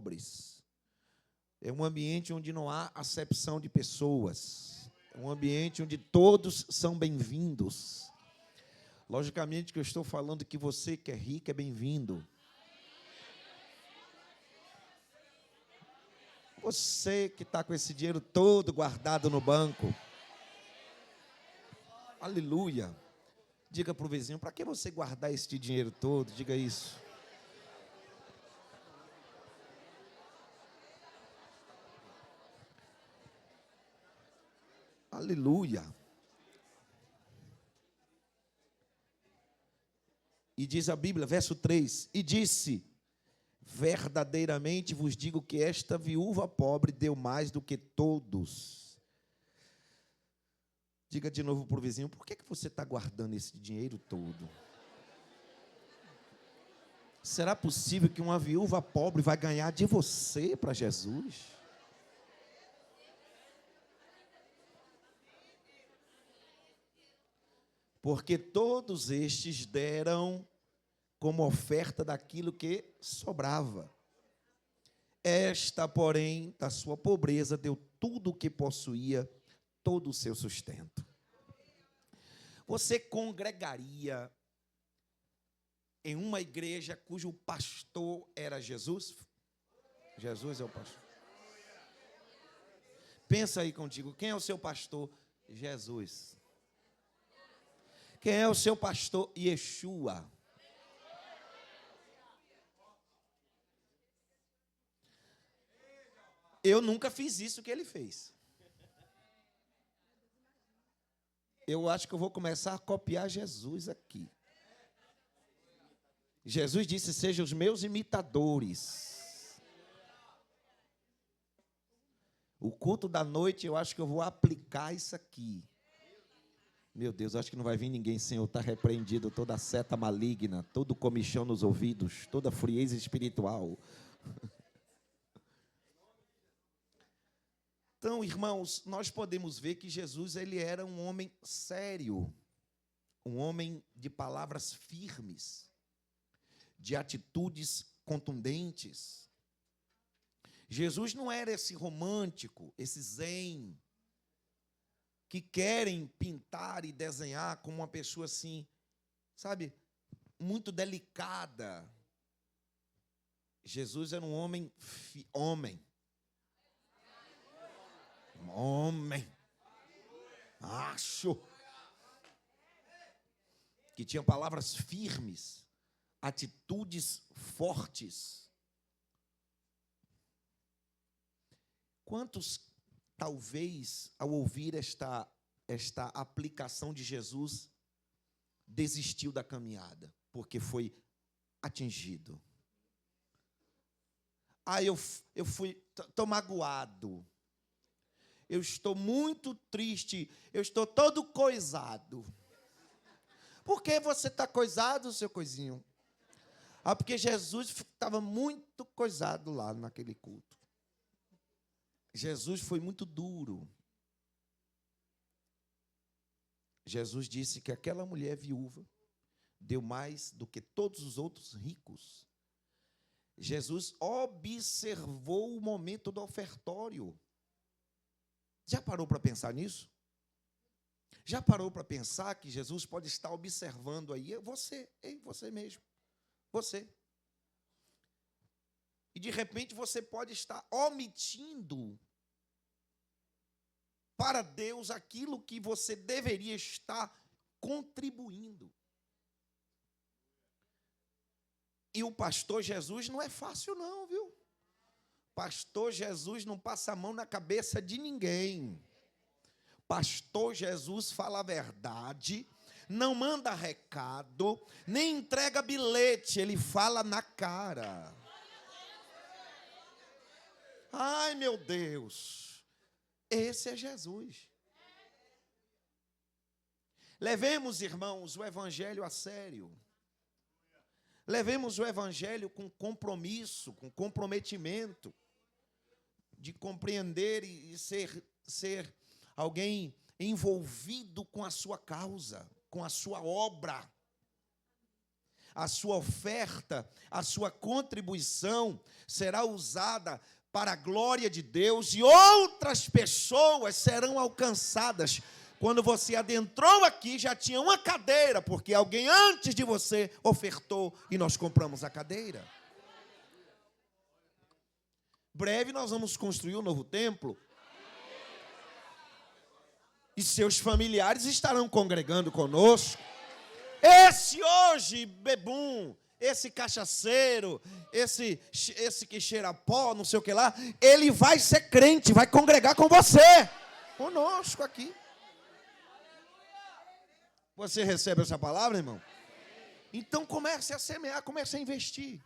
pobres. É um ambiente onde não há acepção de pessoas. É um ambiente onde todos são bem-vindos. Logicamente que eu estou falando que você que é rico é bem-vindo. Você que está com esse dinheiro todo guardado no banco. Aleluia. Diga para o vizinho, para que você guardar esse dinheiro todo? Diga isso. Aleluia. E diz a Bíblia, verso 3, e disse, verdadeiramente vos digo que esta viúva pobre deu mais do que todos. Diga de novo para o vizinho, por que você está guardando esse dinheiro todo? Será possível que uma viúva pobre vai ganhar de você para Jesus? Porque todos estes deram como oferta daquilo que sobrava. Esta, porém, da sua pobreza, deu tudo o que possuía, todo o seu sustento. Você congregaria em uma igreja cujo pastor era Jesus? Jesus é o pastor. Pensa aí contigo, quem é o seu pastor? Jesus. Quem é o seu pastor? Yeshua. Eu nunca fiz isso que ele fez. Eu acho que eu vou começar a copiar Jesus aqui. Jesus disse, sejam os meus imitadores. O culto da noite, eu acho que eu vou aplicar isso aqui. Meu Deus, acho que não vai vir ninguém, Senhor. Está repreendido toda seta maligna, todo comichão nos ouvidos, toda frieza espiritual. Então, irmãos, nós podemos ver que Jesus ele era um homem sério, um homem de palavras firmes, de atitudes contundentes. Jesus não era esse romântico, esse zen, que querem pintar e desenhar como uma pessoa assim, sabe, muito delicada. Jesus era um homem, macho, que tinha palavras firmes, atitudes fortes. Quantos, talvez, ao ouvir esta aplicação de Jesus, desistiu da caminhada, porque foi atingido? Estou magoado, eu estou muito triste, eu estou todo coisado. Por que você está coisado, seu coisinho? Porque Jesus estava muito coisado lá naquele culto. Jesus foi muito duro. Jesus disse que aquela mulher viúva deu mais do que todos os outros ricos. Jesus observou o momento do ofertório. Já parou para pensar nisso? Já parou para pensar que Jesus pode estar observando aí você mesmo, você. E de repente você pode estar omitindo para Deus aquilo que você deveria estar contribuindo. E o pastor Jesus não é fácil não, viu? Pastor Jesus não passa a mão na cabeça de ninguém. Pastor Jesus fala a verdade, não manda recado, nem entrega bilhete, ele fala na cara. Ai, meu Deus. Esse é Jesus. Levemos, irmãos, o evangelho a sério. Levemos o evangelho com compromisso, com comprometimento, de compreender e ser alguém envolvido com a sua causa, com a sua obra. a sua oferta, a sua contribuição será usada para a glória de Deus e outras pessoas serão alcançadas. Quando você adentrou aqui, já tinha uma cadeira, porque alguém antes de você ofertou e nós compramos a cadeira. Breve nós vamos construir um novo templo. E seus familiares estarão congregando conosco. Esse hoje, bebum, esse cachaceiro, esse que cheira pó, não sei o que lá, ele vai ser crente, vai congregar com você, conosco aqui. Você recebe essa palavra, irmão? Então comece a semear, comece a investir.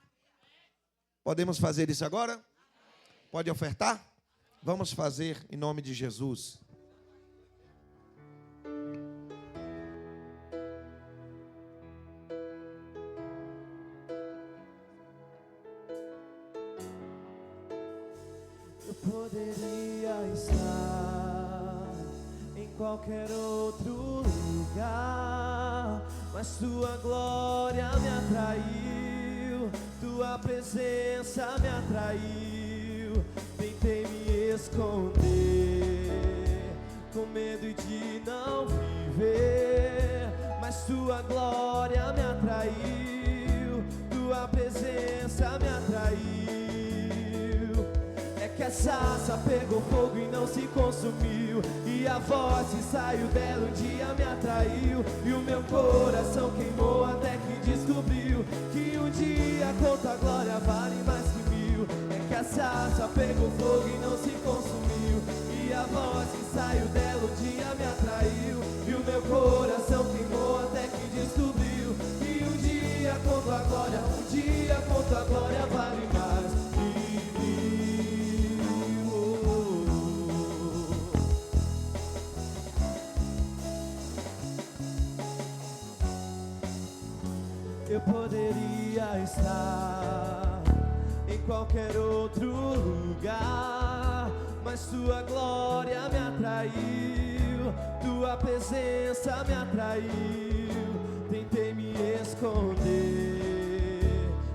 Podemos fazer isso agora? Pode ofertar? Vamos fazer em nome de Jesus. Eu poderia estar em qualquer outro lugar, mas tua glória me atraiu, tua presença me atraiu. Tentei me esconder, com medo de não viver, mas tua glória me atraiu, tua presença me atraiu. É que a sarça pegou fogo e não se consumiu, e a voz que saiu dela um dia me atraiu, e o meu coração queimou até que descobriu que um dia com tua glória vale mais que mil. É que a sarça pegou fogo e não se consumiu, e a voz que saiu dela um dia me atraiu, e o meu coração queimou até que descobriu que um dia com tua glória, um dia com tua glória vale mais que mil. Eu poderia estar em qualquer outro lugar, mas tua glória me atraiu, tua presença me atraiu. Tentei me esconder,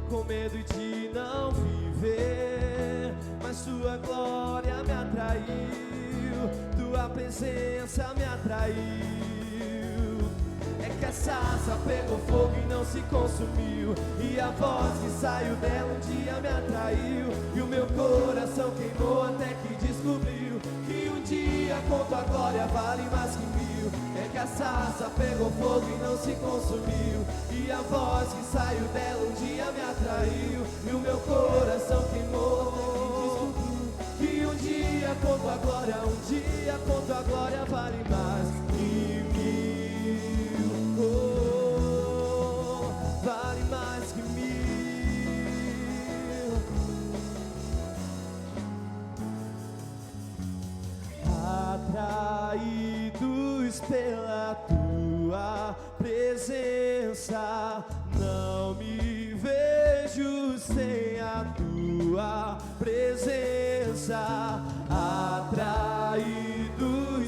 com medo de não viver, mas tua glória me atraiu, tua presença me atraiu. É que a sarça pegou fogo e não se consumiu, e a voz que saiu dela um dia me atraiu, e o meu coração queimou até que descobriu que um dia com tua glória vale mais que mil. É que a sarça pegou fogo e não se consumiu, e a voz que saiu dela um dia me atraiu, e o meu coração queimou até que descobriu que um dia com tua glória, um dia com tua glória vale mais que mil. Oh, vale mais que mil. Atraídos pela tua presença, não me vejo sem a tua presença. Atraídos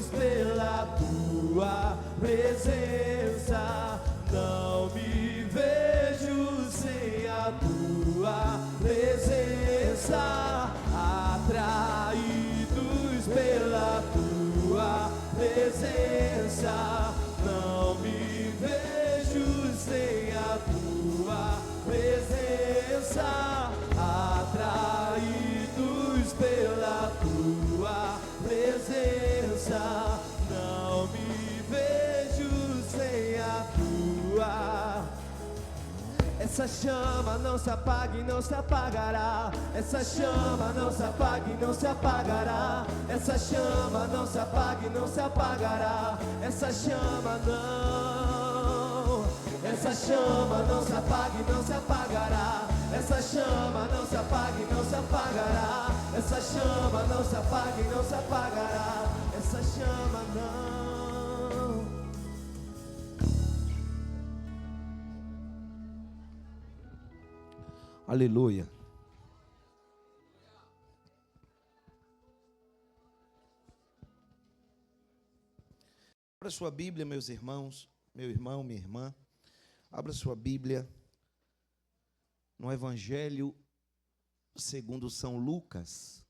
pela tua presença, não me vejo sem a tua presença. Atraídos pela tua presença, não me vejo sem a tua presença. Atraídos pela tua presença, não me vejo sem a tua. Essa chama não se apaga e não se apagará. Essa chama não se apaga e não se apagará. Essa chama não se apaga e não se apagará. Essa chama não. Essa chama não se apaga e não se apagará. Essa chama não se apaga e não se apagará. Essa chama não se apaga e não se apagará. Essa chama não. Aleluia. Abra sua Bíblia, meus irmãos, meu irmão, minha irmã. Abra sua Bíblia no Evangelho segundo São Lucas.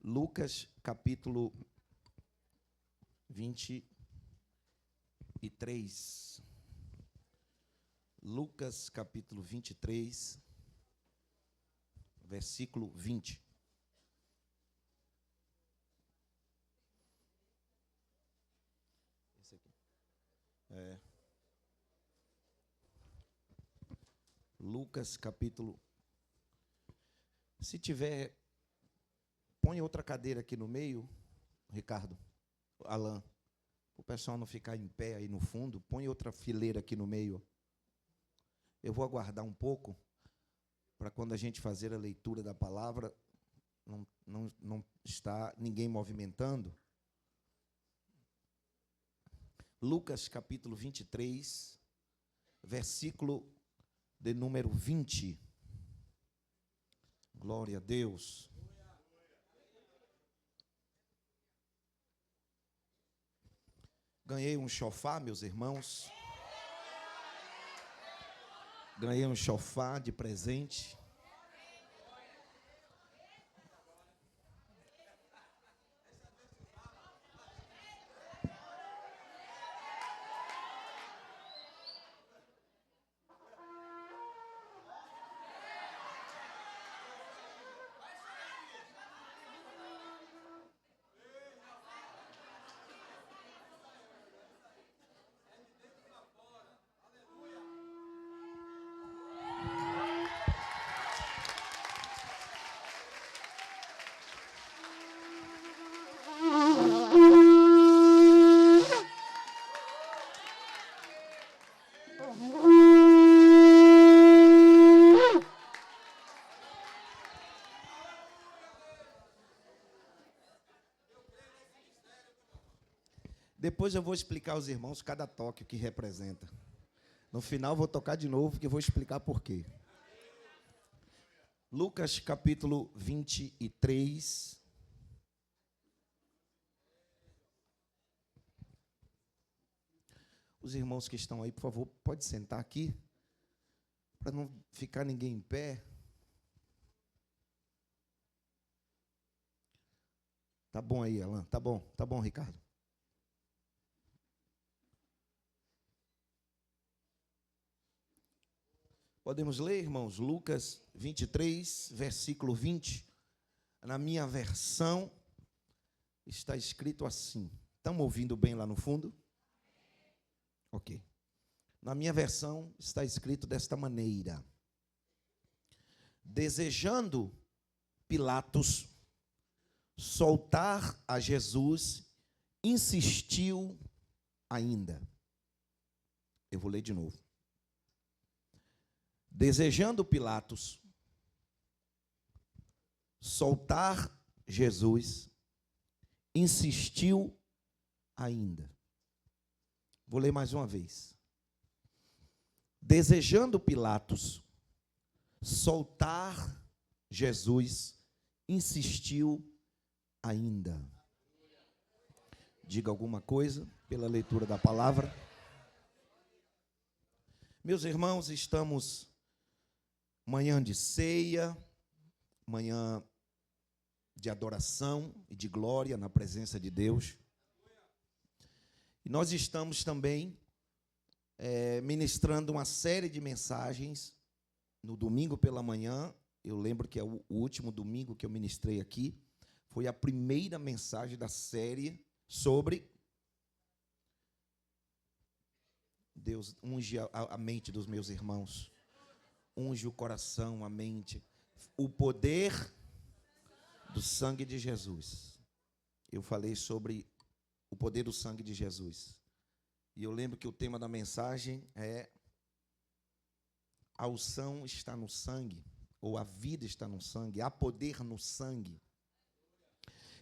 Lucas, capítulo 23. Lucas, capítulo 23, versículo 20. Esse aqui. Lucas, capítulo... Se tiver... Põe outra cadeira aqui no meio, Ricardo, Alain, para o pessoal não ficar em pé aí no fundo. Põe outra fileira aqui no meio. Eu vou aguardar um pouco, para quando a gente fazer a leitura da palavra, não está ninguém movimentando. Lucas, capítulo 23, versículo de número 20. Glória a Deus. Ganhei um chofar, meus irmãos. Ganhei um chofar de presente. Depois eu vou explicar aos irmãos cada toque que representa. No final vou tocar de novo, porque eu vou explicar por quê. Lucas, capítulo 23. Os irmãos que estão aí, por favor, pode sentar aqui, para não ficar ninguém em pé. Tá bom aí, Alain? Tá bom, Ricardo. Podemos ler, irmãos, Lucas 23, versículo 20. Na minha versão está escrito assim. Estão ouvindo bem lá no fundo? Ok. Na minha versão está escrito desta maneira: desejando Pilatos soltar a Jesus, insistiu ainda. Eu vou ler de novo. Desejando Pilatos soltar Jesus, insistiu ainda. Vou ler mais uma vez. Desejando Pilatos soltar Jesus, insistiu ainda. Diga alguma coisa pela leitura da palavra. Meus irmãos, estamos manhã de ceia, manhã de adoração e de glória na presença de Deus. E nós estamos também ministrando uma série de mensagens no domingo pela manhã. Eu lembro que é o último domingo que eu ministrei aqui. Foi a primeira mensagem da série sobre Deus unge a mente dos meus irmãos. Unge o coração, a mente. O poder do sangue de Jesus. Eu falei sobre o poder do sangue de Jesus. E eu lembro que o tema da mensagem é: a unção está no sangue, ou a vida está no sangue, há poder no sangue.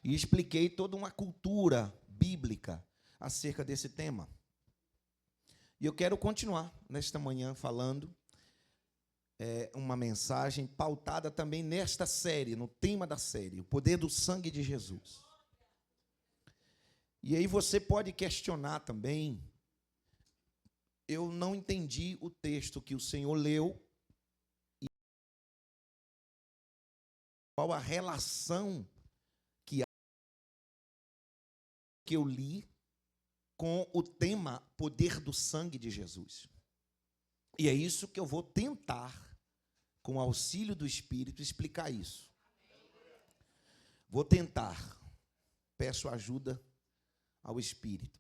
E expliquei toda uma cultura bíblica acerca desse tema. E eu quero continuar nesta manhã falando uma mensagem pautada também nesta série, no tema da série, o poder do sangue de Jesus. E aí você pode questionar também. Eu não entendi o texto que o Senhor leu e qual a relação que eu li com o tema poder do sangue de Jesus. E é isso que eu vou tentar, com o auxílio do Espírito, explicar isso. Vou tentar. Peço ajuda ao Espírito.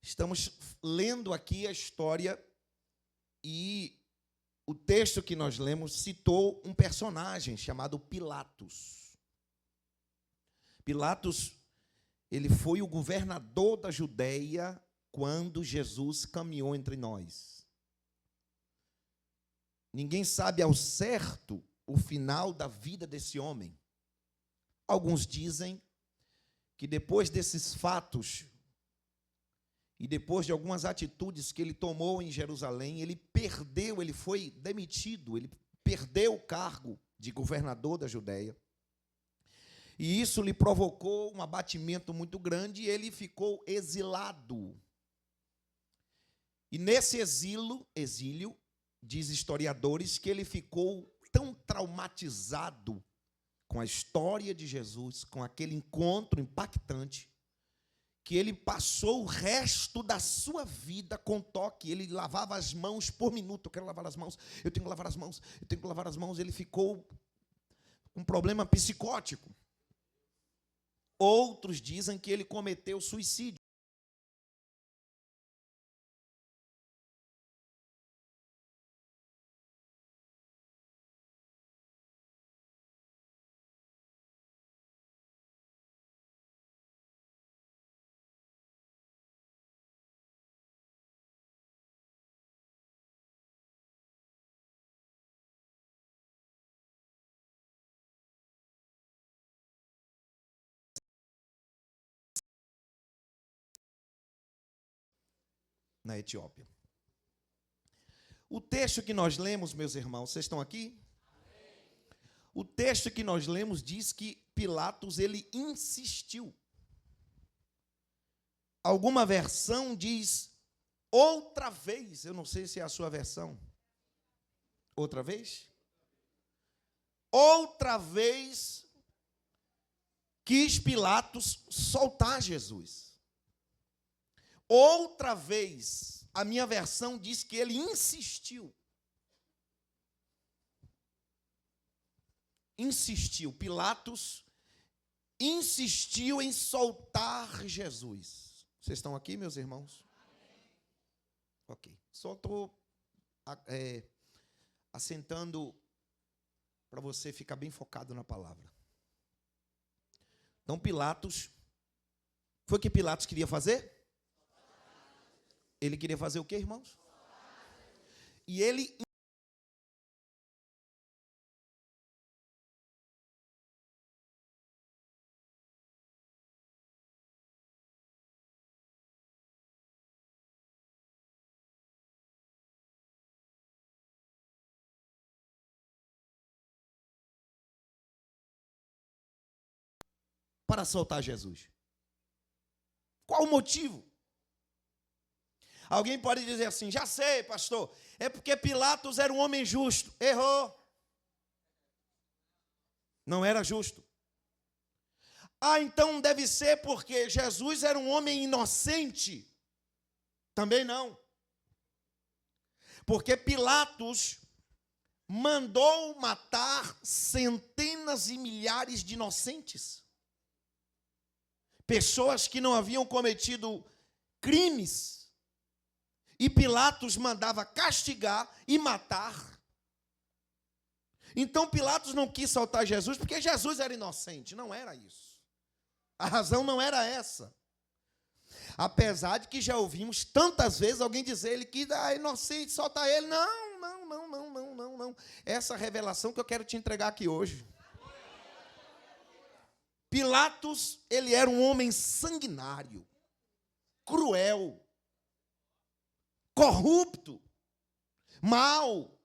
Estamos lendo aqui a história e o texto que nós lemos citou um personagem chamado Pilatos. Pilatos, ele foi o governador da Judéia quando Jesus caminhou entre nós. Ninguém sabe ao certo o final da vida desse homem. Alguns dizem que depois desses fatos e depois de algumas atitudes que ele tomou em Jerusalém, ele foi demitido, ele perdeu o cargo de governador da Judéia. E isso lhe provocou um abatimento muito grande e ele ficou exilado. E nesse exílio, diz historiadores, que ele ficou tão traumatizado com a história de Jesus, com aquele encontro impactante, que ele passou o resto da sua vida com toque. Ele lavava as mãos por minuto. Eu quero lavar as mãos, eu tenho que lavar as mãos, eu tenho que lavar as mãos. Ele ficou com um problema psicótico. Outros dizem que ele cometeu suicídio. Na Etiópia. O texto que nós lemos, meus irmãos, vocês estão aqui? O texto que nós lemos diz que Pilatos, ele insistiu. Alguma versão diz outra vez. Eu não sei se é a sua versão. Outra vez? Outra vez quis Pilatos soltar Jesus. Outra vez, a minha versão diz que ele insistiu. Pilatos insistiu em soltar Jesus. Vocês estão aqui, meus irmãos? Ok. Só estou assentando para você ficar bem focado na palavra. Então, Pilatos, foi o que Pilatos queria fazer? Ele queria fazer o quê, irmãos? E ele para soltar Jesus. Qual o motivo? Alguém pode dizer assim, já sei, pastor, é porque Pilatos era um homem justo. Errou. Não era justo. Ah, então deve ser porque Jesus era um homem inocente. Também não. Porque Pilatos mandou matar centenas e milhares de inocentes. Pessoas que não haviam cometido crimes. E Pilatos mandava castigar e matar. Então Pilatos não quis soltar Jesus porque Jesus era inocente. Não era isso. A razão não era essa. Apesar de que já ouvimos tantas vezes alguém dizer ele que é inocente, solta ele. Não. Essa revelação que eu quero te entregar aqui hoje. Pilatos, ele era um homem sanguinário, cruel, corrupto, mau,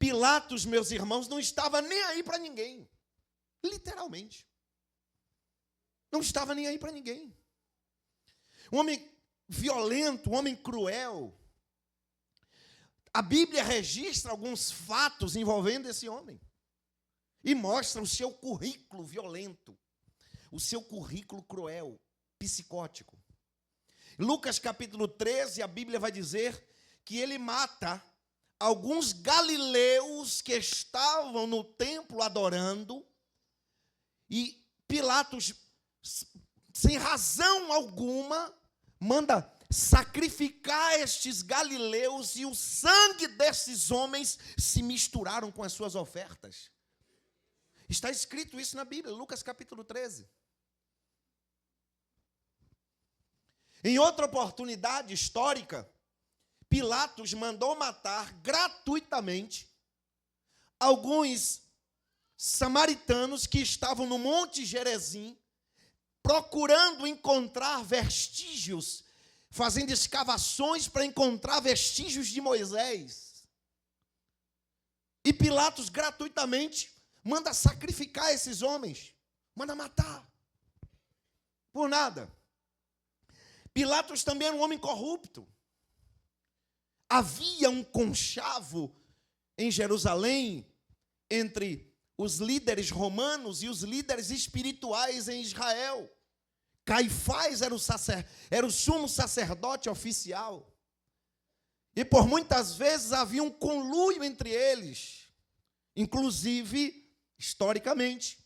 Pilatos, meus irmãos, não estava nem aí para ninguém. Literalmente. Não estava nem aí para ninguém. Um homem violento, um homem cruel. A Bíblia registra alguns fatos envolvendo esse homem. E mostra o seu currículo violento. O seu currículo cruel, psicótico. Lucas capítulo 13, a Bíblia vai dizer que ele mata alguns galileus que estavam no templo adorando, e Pilatos, sem razão alguma, manda sacrificar estes galileus, e o sangue desses homens se misturaram com as suas ofertas. Está escrito isso na Bíblia, Lucas capítulo 13. Em outra oportunidade histórica, Pilatos mandou matar gratuitamente alguns samaritanos que estavam no Monte Gerizim, procurando encontrar vestígios, fazendo escavações para encontrar vestígios de Moisés. E Pilatos gratuitamente manda sacrificar esses homens, manda matar, por nada. Pilatos também era um homem corrupto. Havia um conchavo em Jerusalém entre os líderes romanos e os líderes espirituais em Israel. Caifás era o sumo sacerdote oficial. E por muitas vezes havia um conluio entre eles. Inclusive, historicamente,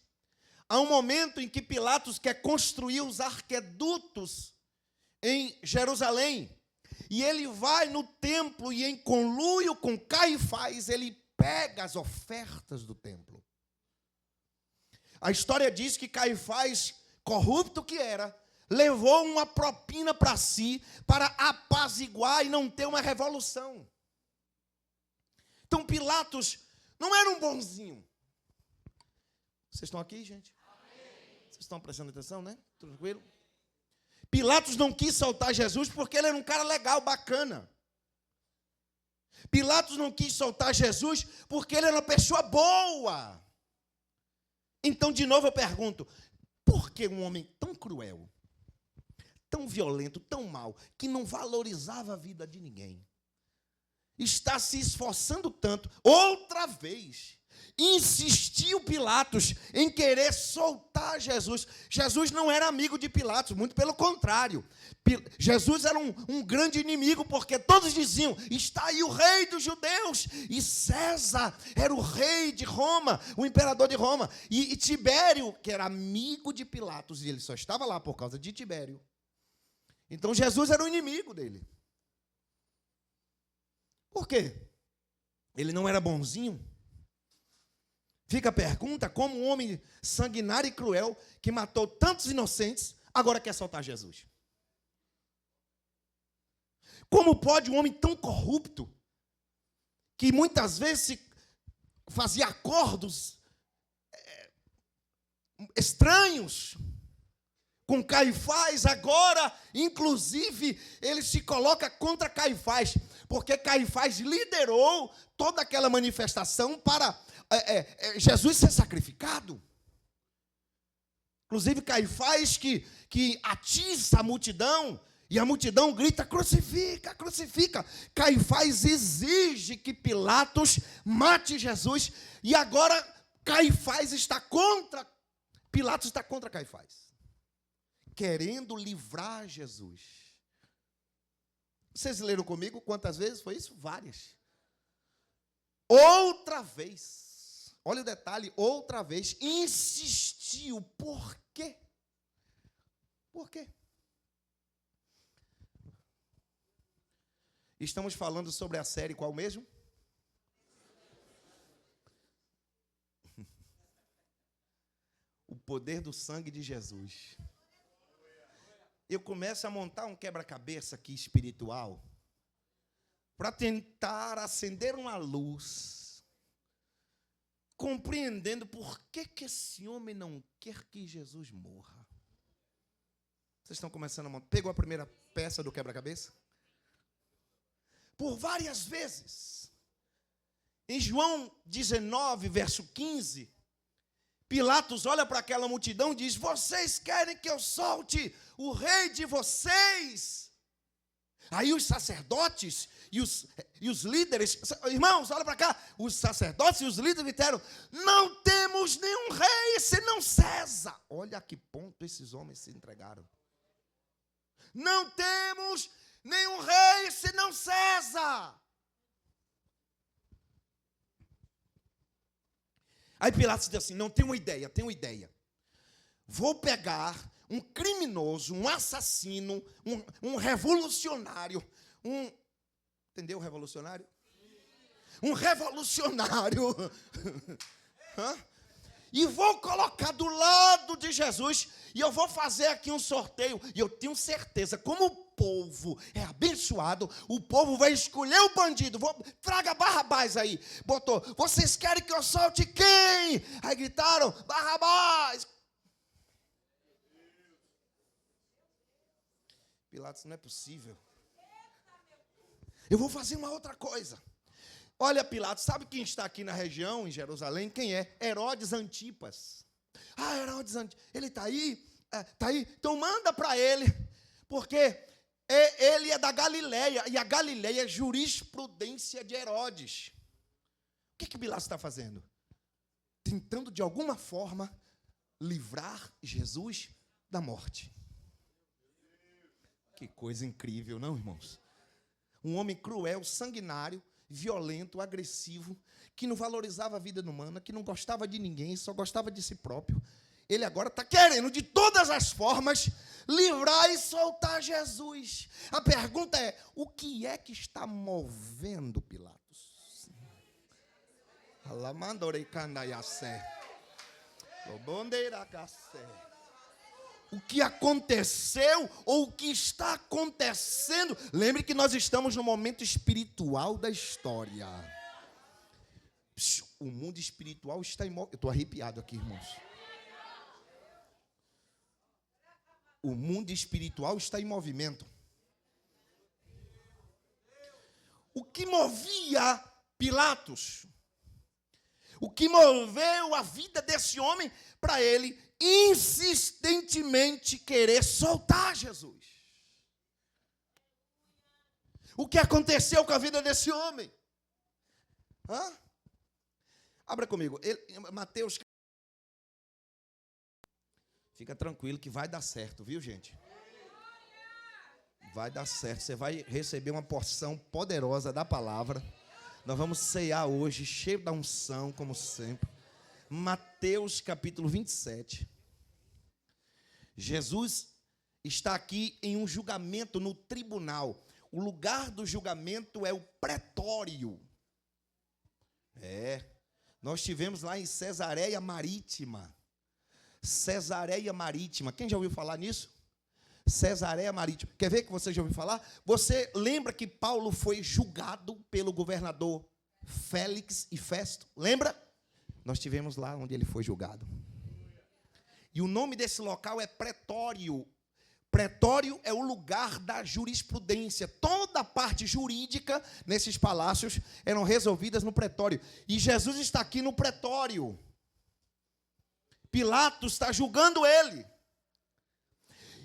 há um momento em que Pilatos quer construir os arquedutos em Jerusalém. E ele vai no templo e, em conluio com Caifás, ele pega as ofertas do templo. A história diz que Caifás, corrupto que era, levou uma propina para si, para apaziguar e não ter uma revolução. Então Pilatos não era um bonzinho. Vocês estão aqui, gente? Vocês estão prestando atenção, né? Tranquilo? Pilatos não quis soltar Jesus porque ele era um cara legal, bacana. Pilatos não quis soltar Jesus porque ele era uma pessoa boa. Então, de novo eu pergunto, por que um homem tão cruel, tão violento, tão mau, que não valorizava a vida de ninguém, está se esforçando tanto, outra vez, insistiu Pilatos em querer soltar Jesus. Jesus não era amigo de Pilatos, muito pelo contrário. Jesus era um grande inimigo, porque todos diziam, está aí o rei dos judeus. E César era o rei de Roma, o imperador de Roma. E Tibério, que era amigo de Pilatos, e ele só estava lá por causa de Tibério. Então Jesus era o inimigo dele. Por quê? Ele não era bonzinho? Fica a pergunta, como um homem sanguinário e cruel, que matou tantos inocentes, agora quer soltar Jesus? Como pode um homem tão corrupto, que muitas vezes fazia acordos estranhos com Caifás, agora, inclusive, ele se coloca contra Caifás, porque Caifás liderou toda aquela manifestação para Jesus ser sacrificado. Inclusive Caifás que atiça a multidão, e a multidão grita, crucifica, crucifica. Caifás exige que Pilatos mate Jesus, e agora Caifás está contra, Pilatos está contra Caifás, querendo livrar Jesus. Vocês leram comigo quantas vezes foi isso? Várias. Outra vez, olha o detalhe, outra vez, insistiu. Por quê? Por quê? Estamos falando sobre a série qual mesmo? O poder do sangue de Jesus. Eu começo a montar um quebra-cabeça aqui espiritual para tentar acender uma luz, compreendendo por que esse homem não quer que Jesus morra. Vocês estão começando a montar? Pegou a primeira peça do quebra-cabeça? Por várias vezes, Em João 19, verso 15, Pilatos olha para aquela multidão e diz: vocês querem que eu solte o rei de vocês? Aí os sacerdotes e os líderes, irmãos, olha para cá, os sacerdotes e os líderes disseram: não temos nenhum rei senão César. Olha a que ponto esses homens se entregaram. Não temos nenhum rei senão César. Aí Pilatos diz assim: não, tenho uma ideia. Vou pegar um criminoso, um assassino, um revolucionário, entendeu, revolucionário? Um revolucionário. E vou colocar do lado de Jesus, e eu vou fazer aqui um sorteio, e eu tenho certeza, como o povo é abençoado, o povo vai escolher o bandido. Traga Barrabás aí. Botou: vocês querem que eu solte quem? Aí gritaram: Barrabás. Pilatos: não é possível. Eu vou fazer uma outra coisa. Olha, Pilatos, sabe quem está aqui na região, em Jerusalém? Quem é? Herodes Antipas. Herodes Antipas, ele está aí? Está aí? Então manda para ele, porque ele é da Galileia, e a Galileia é jurisprudência de Herodes. O que Pilatos está fazendo? Tentando, de alguma forma, livrar Jesus da morte. Que coisa incrível, não, irmãos? Um homem cruel, sanguinário, violento, agressivo, que não valorizava a vida humana, que não gostava de ninguém, só gostava de si próprio. Ele agora está querendo, de todas as formas, livrar e soltar Jesus. A pergunta é: o que é que está movendo Pilatos? O que aconteceu ou o que está acontecendo? Lembre que nós estamos no momento espiritual da história. O mundo espiritual está em movimento. Eu estou arrepiado aqui, irmãos. O mundo espiritual está em movimento. O que movia Pilatos? O que moveu a vida desse homem para ele insistentemente querer soltar Jesus? O que aconteceu com a vida desse homem? Abra comigo, Mateus. Fica tranquilo que vai dar certo, viu, gente? Vai dar certo, você vai receber uma porção poderosa da palavra. Nós vamos ceiar hoje, cheio da unção, como sempre. Mateus capítulo 27. Jesus está aqui em um julgamento no tribunal. O lugar do julgamento é o pretório. Nós tivemos lá em Cesareia Marítima. Cesareia Marítima. Quem já ouviu falar nisso? Cesareia Marítima. Quer ver que você já ouviu falar? Você lembra que Paulo foi julgado pelo governador Félix e Festo? Lembra? Nós tivemos lá onde ele foi julgado. E o nome desse local é pretório. Pretório é o lugar da jurisprudência. Toda a parte jurídica nesses palácios eram resolvidas no pretório. E Jesus está aqui no pretório. Pilatos está julgando ele.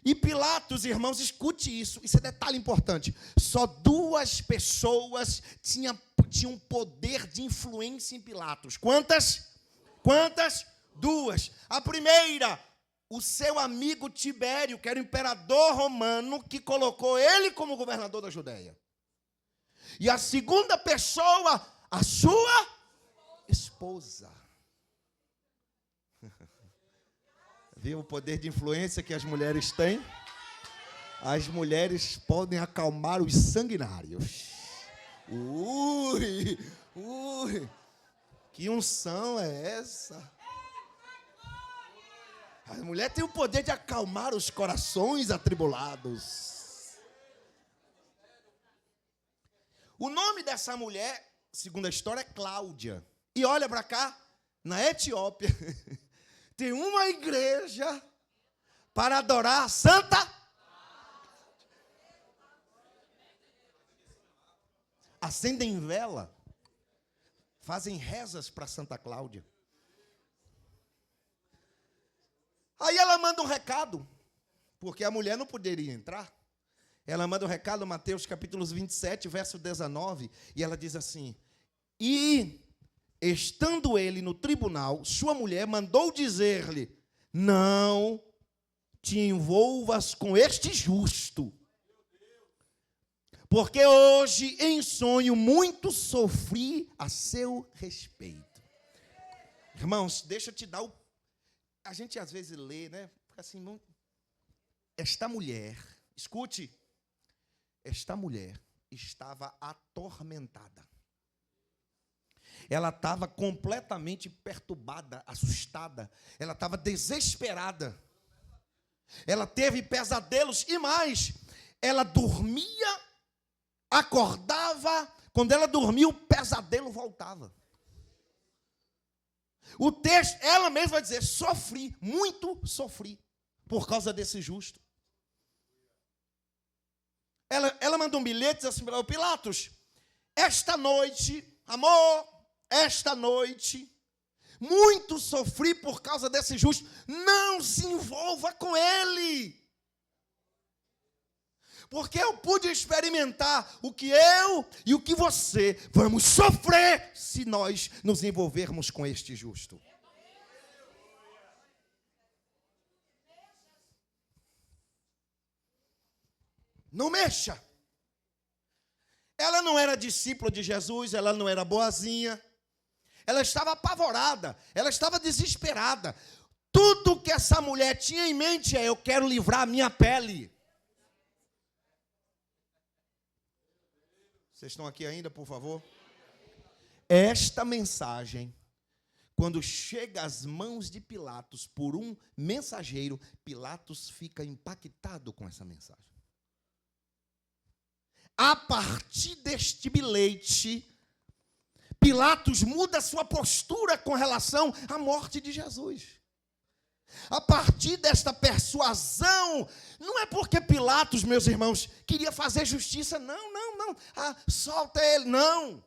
E Pilatos, irmãos, escute isso. Isso é detalhe importante. Só 2 pessoas tinham poder de influência em Pilatos. Quantas? 2. A primeira, o seu amigo Tibério, que era o imperador romano, que colocou ele como governador da Judéia. E a segunda pessoa, a sua esposa. Viu o poder de influência que as mulheres têm? As mulheres podem acalmar os sanguinários. Que unção é essa? A mulher tem o poder de acalmar os corações atribulados. O nome dessa mulher, segundo a história, é Cláudia. E olha para cá, na Etiópia, tem uma igreja para adorar a Santa. Acendem vela. fazem rezas para Santa Cláudia. Aí ela manda um recado, porque a mulher não poderia entrar. Ela manda um recado, Mateus capítulo 27, verso 19, e ela diz assim: e, estando ele no tribunal, sua mulher mandou dizer-lhe: não te envolvas com este justo, porque hoje em sonho muito sofri a seu respeito. Irmãos, deixa eu te dar o... A gente às vezes lê, né? Fica assim, não... Esta mulher, escute, esta mulher estava atormentada. Ela estava completamente perturbada, assustada. Ela estava desesperada. Ela teve pesadelos e mais, ela dormia, acordava, quando ela dormia o pesadelo voltava. O texto, ela mesma vai dizer, sofri, muito sofri, por causa desse justo. Ela manda um bilhete e diz assim para o Pilatos: esta noite, amor, esta noite, muito sofri por causa desse justo, não se envolva com ele. Porque eu pude experimentar o que eu e o que você vamos sofrer se nós nos envolvermos com este justo. Não mexa. Ela não era discípula de Jesus, ela não era boazinha. Ela estava apavorada, ela estava desesperada. Tudo que essa mulher tinha em mente é: eu quero livrar a minha pele. Vocês estão aqui ainda, por favor? Esta mensagem, quando chega às mãos de Pilatos por um mensageiro, Pilatos fica impactado com essa mensagem. A partir deste bilhete, Pilatos muda a sua postura com relação à morte de Jesus. A partir desta persuasão, não é porque Pilatos, meus irmãos, queria fazer justiça, não. Solta ele, não.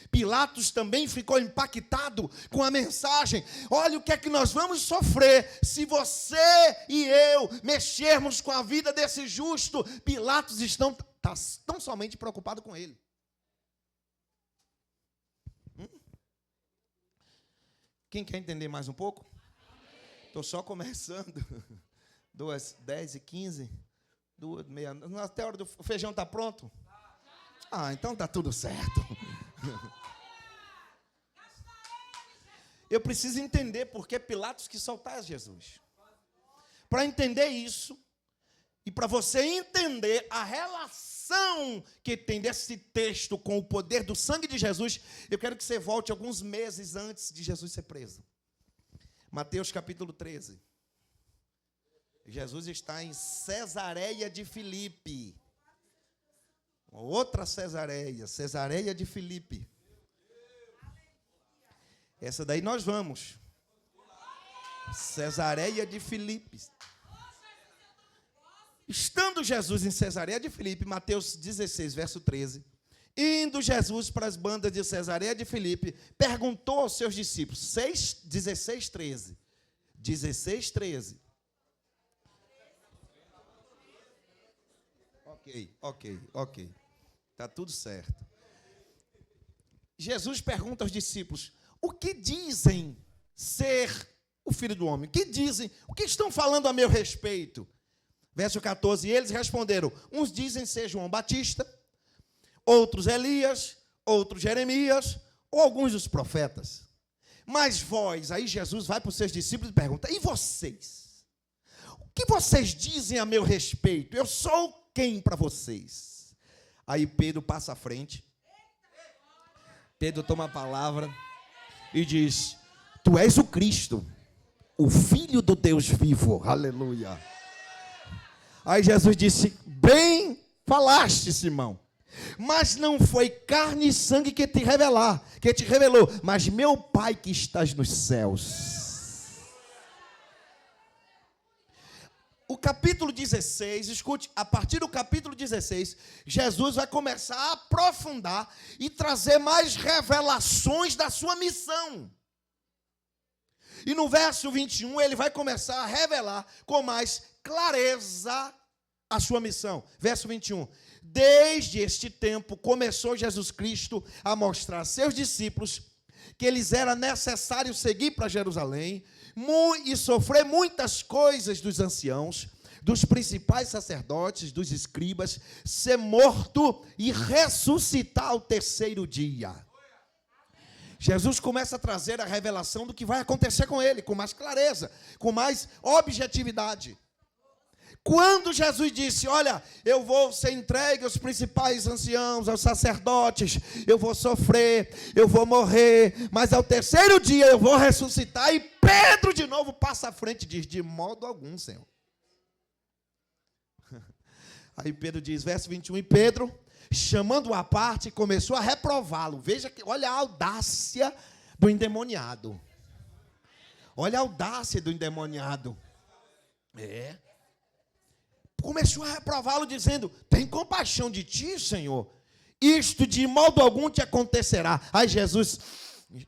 Pilatos também ficou impactado com a mensagem. Olha o que é que nós vamos sofrer se você e eu mexermos com a vida desse justo. Pilatos está tão somente preocupado com ele. Quem quer entender mais um pouco? Estou só começando. 2:10:15. 2:30. Até a hora do feijão está pronto? Ah, então está tudo certo. Eu preciso entender por que Pilatos quis soltar Jesus. Para entender isso, e para você entender a relação que tem desse texto com o poder do sangue de Jesus, eu quero que você volte alguns meses antes de Jesus ser preso. Mateus capítulo 13. Jesus está em Cesareia de Filipe. Outra Cesareia de Filipe. Essa daí nós vamos. Cesareia de Filipe. Estando Jesus em Cesareia de Filipe, Mateus 16, verso 13. Indo Jesus para as bandas de Cesareia de Filipe, perguntou aos seus discípulos, 16:13. 16:13. Ok. Está tudo certo. Jesus pergunta aos discípulos: o que dizem ser o Filho do Homem? O que dizem? O que estão falando a meu respeito? Verso 14, e eles responderam: uns dizem ser João Batista, outros Elias, outros Jeremias, ou alguns dos profetas. Mas vós, aí Jesus vai para os seus discípulos e pergunta: e vocês? O que vocês dizem a meu respeito? Eu sou quem para vocês? Aí Pedro passa à frente. Pedro toma a palavra e diz: tu és o Cristo, o Filho do Deus vivo. Aleluia. Aí Jesus disse: bem falaste, Simão, mas não foi carne e sangue que te revelou, mas meu Pai que estás nos céus. o capítulo 16, escute, a partir do capítulo 16, Jesus vai começar a aprofundar e trazer mais revelações da sua missão. E no verso 21, ele vai começar a revelar com mais clareza a sua missão. Verso 21. Desde este tempo, começou Jesus Cristo a mostrar a seus discípulos que lhes era necessário seguir para Jerusalém e sofrer muitas coisas dos anciãos, dos principais sacerdotes, dos escribas, ser morto e ressuscitar ao terceiro dia. Jesus começa a trazer a revelação do que vai acontecer com ele, com mais clareza, com mais objetividade. Quando Jesus disse, olha, eu vou ser entregue aos principais anciãos, aos sacerdotes, eu vou sofrer, eu vou morrer, mas ao terceiro dia eu vou ressuscitar, e Pedro de novo passa à frente e diz, de modo algum, Senhor. Aí Pedro diz, verso 21, e Pedro, chamando-o à parte, começou a reprová-lo. Veja, olha a audácia do endemoniado. Olha a audácia do endemoniado. Começou a reprová-lo, dizendo, tem compaixão de ti, Senhor. Isto de modo algum te acontecerá. Aí Jesus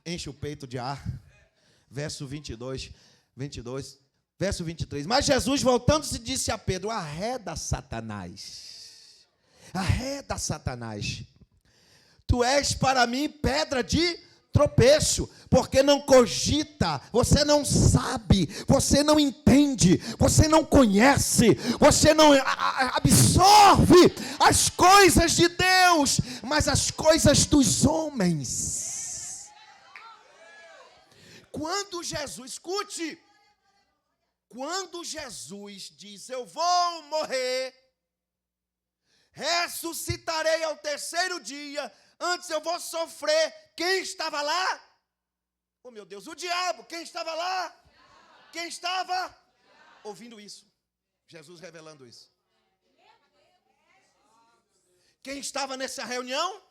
enche o peito de ar. Verso 22, verso 23. Mas Jesus, voltando-se, disse a Pedro, arreda, Satanás. Arreda, Satanás. Tu és para mim pedra de tropeço, porque não cogita, você não sabe, você não entende, você não conhece, você não absorve as coisas de Deus, mas as coisas dos homens. Quando Jesus, escute, quando Jesus diz, eu vou morrer, ressuscitarei ao terceiro dia, antes eu vou sofrer. Quem estava lá? Oh, meu Deus, o diabo. Quem estava lá? Quem estava? Ouvindo isso. Jesus revelando isso. Quem estava nessa reunião?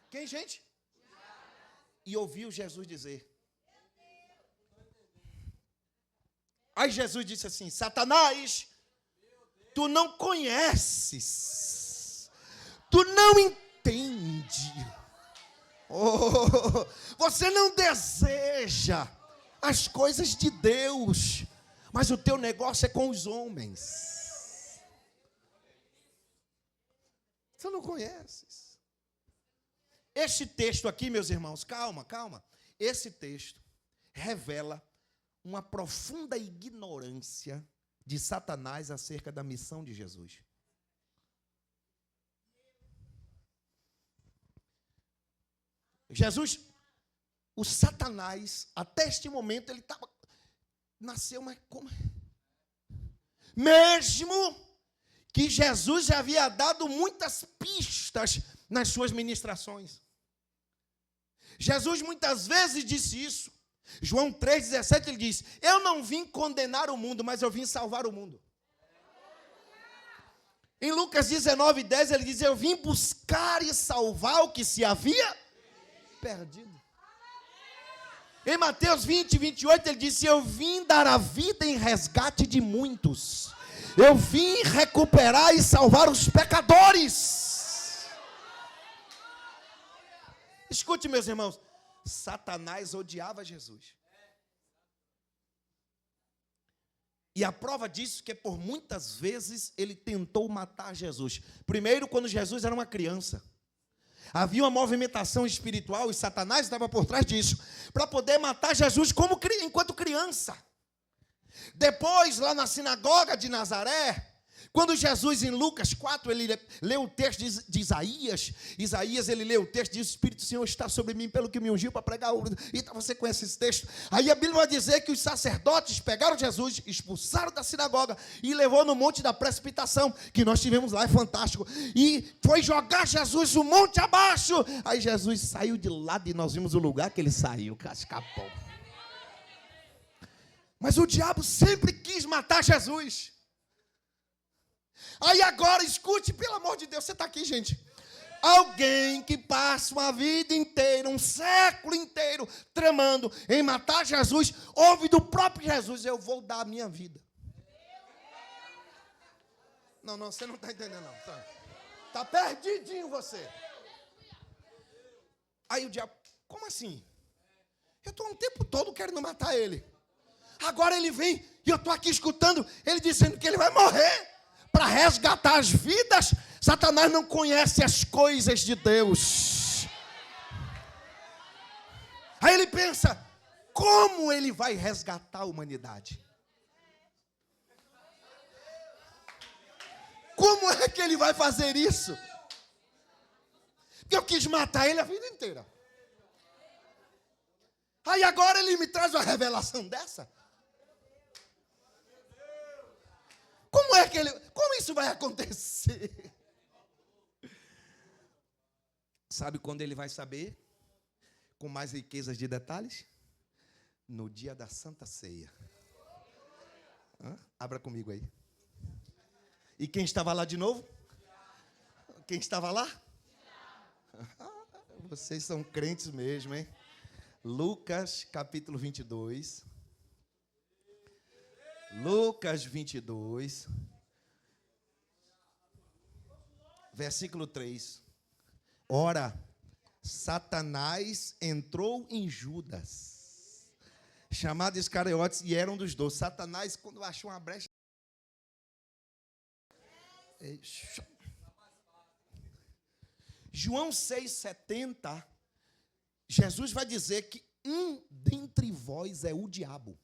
Quem, gente? E ouviu Jesus dizer. Aí Jesus disse assim, Satanás, tu não conheces, tu não entende, você não deseja as coisas de Deus, mas o teu negócio é com os homens. Você não conheces. Este texto aqui, meus irmãos, calma. Esse texto revela uma profunda ignorância de Satanás acerca da missão de Jesus. Jesus, o Satanás, até este momento, ele nasceu, mas como? Mesmo que Jesus já havia dado muitas pistas nas suas ministrações. Jesus muitas vezes disse isso. João 3,17, ele diz, eu não vim condenar o mundo, mas eu vim salvar o mundo. Em Lucas 19,10, ele diz, eu vim buscar e salvar o que se havia perdido. Em Mateus 20:28, ele disse, eu vim dar a vida em resgate de muitos. Eu vim recuperar e salvar os pecadores. Escute, meus irmãos, Satanás odiava Jesus. E a prova disso é que por muitas vezes ele tentou matar Jesus. Primeiro, quando Jesus era uma criança. Havia uma movimentação espiritual e Satanás estava por trás disso, para poder matar Jesus enquanto criança. Depois, lá na sinagoga de Nazaré, quando Jesus, em Lucas 4, ele leu o texto de Isaías, ele leu o texto, diz, o Espírito do Senhor está sobre mim, pelo que me ungiu para pregar. Então você conhece esse texto. Aí a Bíblia vai dizer que os sacerdotes pegaram Jesus, expulsaram da sinagoga e levou no monte da precipitação, que nós tivemos lá, é fantástico. E foi jogar Jesus o monte abaixo. Aí Jesus saiu de lado e nós vimos o lugar que ele saiu, escapou. Mas o diabo sempre quis matar Jesus. Aí agora, escute, pelo amor de Deus, você está aqui, gente. Alguém que passa uma vida inteira, um século inteiro, tramando em matar Jesus, ouve do próprio Jesus, eu vou dar a minha vida. Não, você não está entendendo, não. Está perdidinho você. Aí o diabo, como assim? Eu estou um tempo todo querendo matar ele. Agora ele vem e eu estou aqui escutando ele dizendo que ele vai morrer para resgatar as vidas. Satanás não conhece as coisas de Deus. Aí ele pensa, como ele vai resgatar a humanidade? Como é que ele vai fazer isso? Porque eu quis matar ele a vida inteira. Aí agora ele me traz uma revelação dessa? Como isso vai acontecer? Sabe quando ele vai saber? Com mais riquezas de detalhes? No dia da Santa Ceia. Abra comigo aí. E quem estava lá de novo? Quem estava lá? Vocês são crentes mesmo, hein? Lucas capítulo 22. Lucas 22. Versículo 3. Ora, Satanás entrou em Judas, chamado Iscariotes, e era um dos 12. Satanás, quando achou uma brecha... João 6,70, Jesus vai dizer que um dentre vós é o diabo.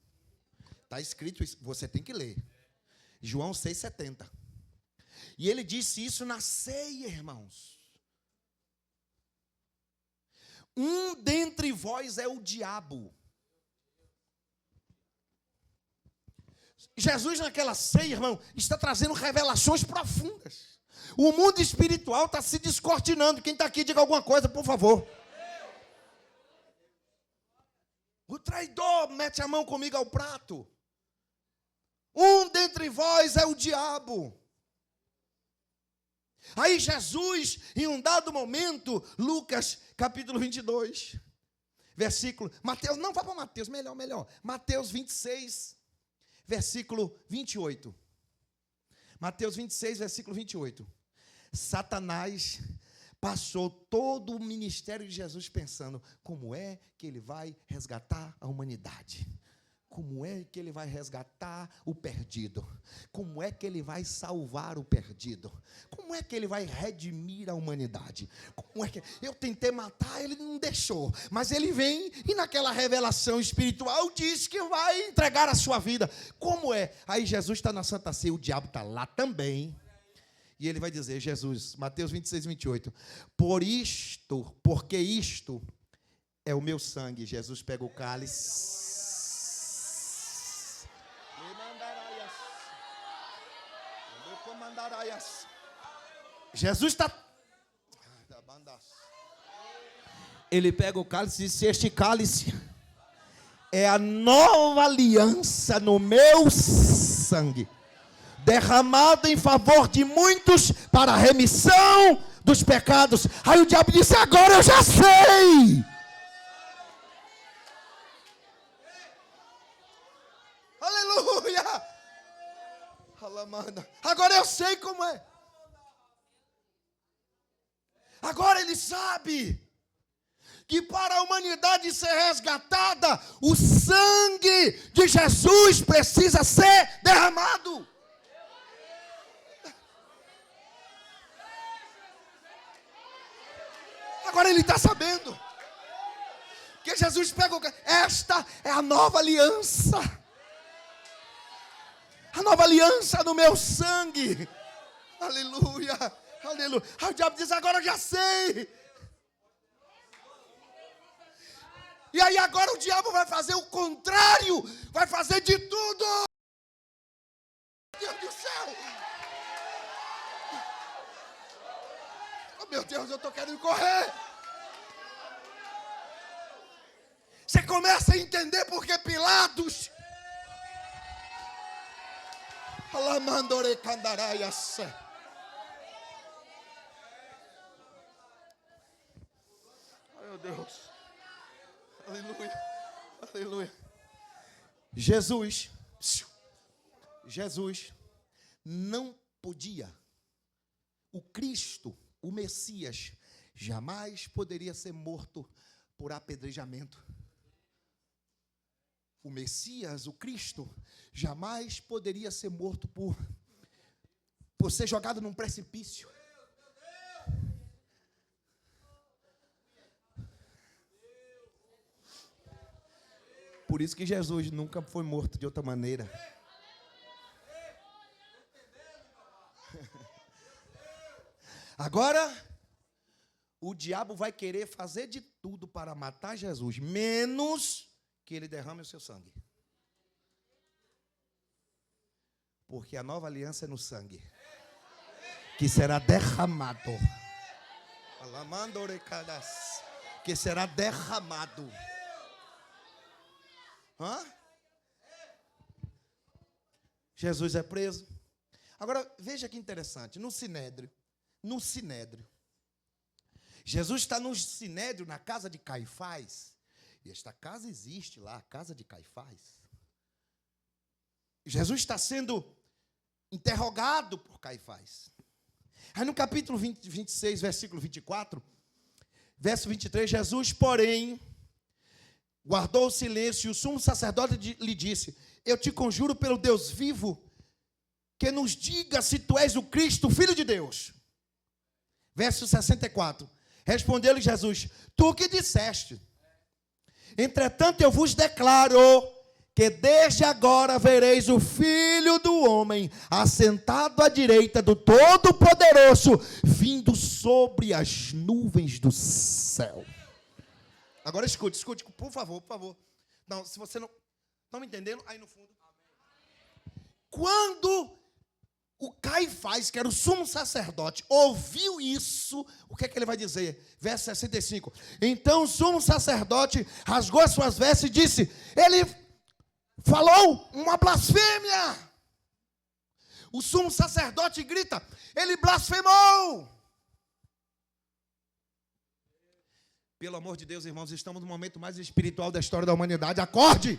Está escrito isso, você tem que ler. João 6,70. E ele disse isso na ceia, irmãos. Um dentre vós é o diabo. Jesus naquela ceia, irmão, está trazendo revelações profundas. O mundo espiritual está se descortinando. Quem está aqui, diga alguma coisa, por favor. O traidor mete a mão comigo ao prato. Um dentre vós é o diabo. Aí Jesus, em um dado momento, Lucas capítulo 22, versículo, Mateus, não, vá para Mateus, melhor. Mateus 26, versículo 28. Mateus 26, versículo 28. Satanás passou todo o ministério de Jesus pensando, como é que ele vai resgatar a humanidade? Como é que ele vai resgatar o perdido? Como é que ele vai salvar o perdido? Como é que ele vai redimir a humanidade? Como é que... Eu tentei matar, ele não deixou. Mas ele vem e naquela revelação espiritual diz que vai entregar a sua vida. Como é? Aí Jesus está na Santa Ceia, o diabo está lá também. E ele vai dizer, Jesus, Mateus 26, 28. Porque isto é o meu sangue. Jesus pega o cálice. Jesus está... Ele pega o cálice e diz, este cálice é a nova aliança no meu sangue, derramado em favor de muitos para a remissão dos pecados. Aí o diabo disse, agora eu já sei. Aleluia. Agora eu sei como é. Agora ele sabe que para a humanidade ser resgatada, o sangue de Jesus precisa ser derramado. Agora ele está sabendo que Jesus pega esta é a nova aliança. A nova aliança no meu sangue. Aleluia. Aleluia. Aí o diabo diz, agora eu já sei. E aí agora o diabo vai fazer o contrário. Vai fazer de tudo. Meu Deus do céu. Oh, meu Deus, eu estou querendo correr. Você começa a entender porque Pilatos... Alamandore candaraias. Meu Deus. Aleluia. Aleluia. Jesus não podia, o Cristo, o Messias, jamais poderia ser morto por apedrejamento. O Messias, o Cristo, jamais poderia ser morto por ser jogado num precipício. Por isso que Jesus nunca foi morto de outra maneira. Agora, o diabo vai querer fazer de tudo para matar Jesus, menos que ele derrame o seu sangue. Porque a nova aliança é no sangue, que será derramado. Que será derramado. Jesus é preso. Agora, veja que interessante, no Sinédrio, Jesus está no Sinédrio, na casa de Caifás, e esta casa existe lá, a casa de Caifás. Jesus está sendo interrogado por Caifás. Aí no capítulo 26, versículo 24, verso 23, Jesus, porém, guardou o silêncio, e o sumo sacerdote lhe disse: eu te conjuro pelo Deus vivo, que nos diga se tu és o Cristo, o Filho de Deus. Verso 64, respondeu-lhe Jesus: tu que disseste. Entretanto eu vos declaro que desde agora vereis o Filho do Homem assentado à direita do Todo-Poderoso, vindo sobre as nuvens do céu. Agora escute, por favor. Não, se você não me entendendo, aí no fundo. Quando o Caifás, que era o sumo sacerdote, ouviu isso, o que é que ele vai dizer? Verso 65. Então o sumo sacerdote rasgou as suas vestes e disse: ele falou uma blasfêmia. O sumo sacerdote grita: ele blasfemou. Pelo amor de Deus, irmãos, estamos no momento mais espiritual da história da humanidade. Acorde!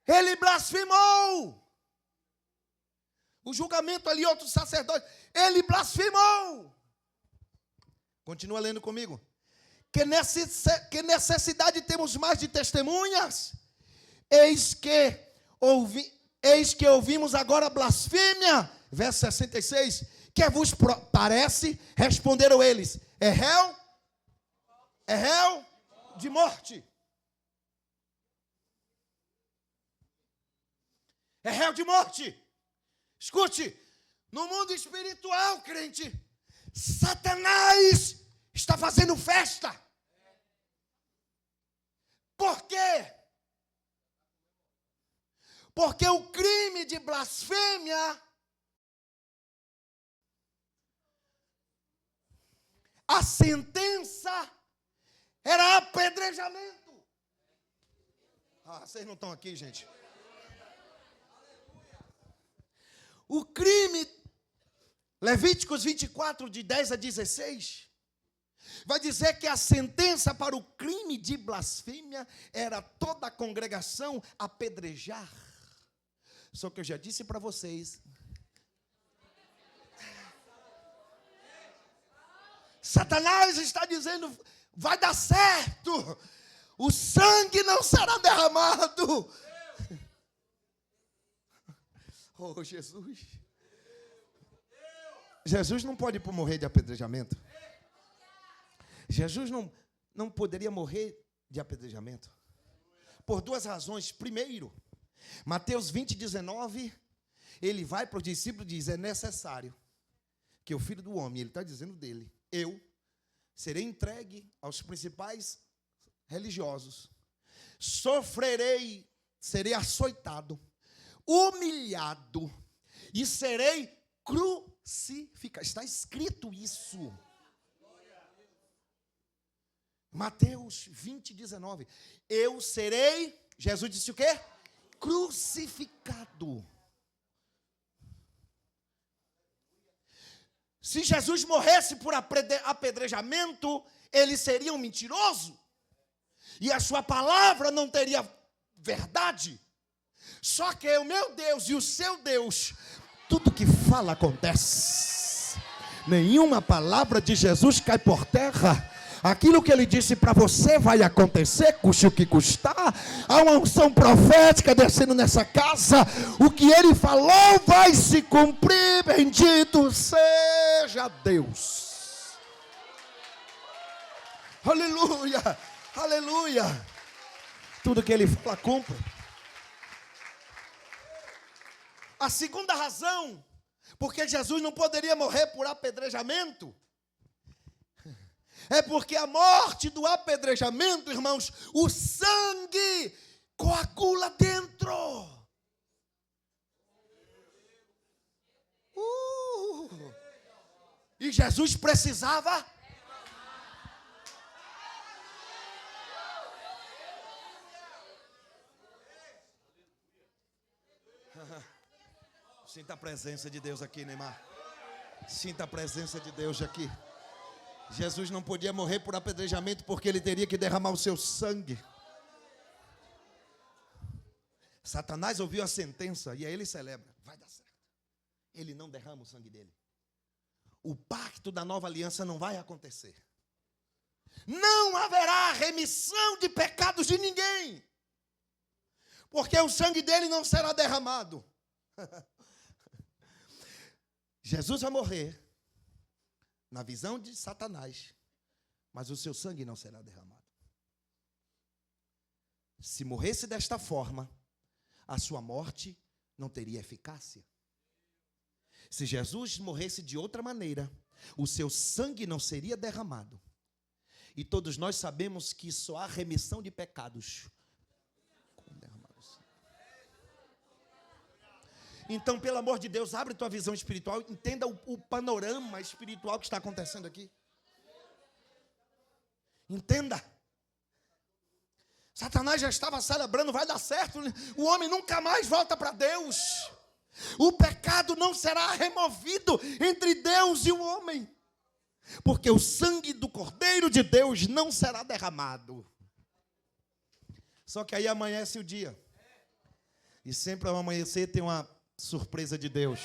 Ele blasfemou. O julgamento ali, outro sacerdote, ele blasfemou. Continua lendo comigo. Que necessidade temos mais de testemunhas? Eis que ouvimos agora blasfêmia. Verso 66. Que vos parece? Responderam eles: é réu de morte. É réu de morte. Escute, no mundo espiritual, crente, Satanás está fazendo festa. Por quê? Porque o crime de blasfêmia, a sentença era apedrejamento. Vocês não estão aqui, gente. O crime, Levíticos 24, de 10 a 16, vai dizer que a sentença para o crime de blasfêmia era toda a congregação apedrejar. Só que eu já disse para vocês, Satanás está dizendo: vai dar certo, o sangue não será derramado. Oh, Jesus. Jesus não pode morrer de apedrejamento. Jesus não poderia morrer de apedrejamento. Por duas razões. Primeiro, Mateus 20, 19, ele vai para os discípulos e diz: é necessário que o Filho do Homem, ele está dizendo dele, eu serei entregue aos principais religiosos, sofrerei, serei açoitado, humilhado e serei crucificado. Está escrito isso. Mateus 20, 19. Eu serei, Jesus disse o quê? Crucificado. Se Jesus morresse por apedrejamento, ele seria um mentiroso. E a sua palavra não teria verdade. Só que o meu Deus e o seu Deus, tudo que fala acontece. Nenhuma palavra de Jesus cai por terra. Aquilo que ele disse para você vai acontecer, custe o que custar. Há uma unção profética descendo nessa casa. O que ele falou vai se cumprir. Bendito seja Deus. Aleluia, aleluia. Tudo que ele fala cumpre. A segunda razão, porque Jesus não poderia morrer por apedrejamento, é porque a morte do apedrejamento, irmãos, o sangue coagula dentro. E Jesus precisava. Sinta a presença de Deus aqui, Neymar. Sinta a presença de Deus aqui. Jesus não podia morrer por apedrejamento porque ele teria que derramar o seu sangue. Satanás ouviu a sentença e aí ele celebra. Vai dar certo. Ele não derrama o sangue dele. O pacto da nova aliança não vai acontecer. Não haverá remissão de pecados de ninguém. Porque o sangue dele não será derramado. Jesus vai morrer na visão de Satanás, mas o seu sangue não será derramado. Se morresse desta forma, a sua morte não teria eficácia. Se Jesus morresse de outra maneira, o seu sangue não seria derramado. E todos nós sabemos que só há remissão de pecados com derramado sangue. Então, pelo amor de Deus, abre tua visão espiritual, entenda o panorama espiritual que está acontecendo aqui. Entenda. Satanás já estava celebrando, vai dar certo, o homem nunca mais volta para Deus. O pecado não será removido entre Deus e o homem, porque o sangue do Cordeiro de Deus não será derramado. Só que aí amanhece o dia, e sempre ao amanhecer tem uma surpresa de Deus.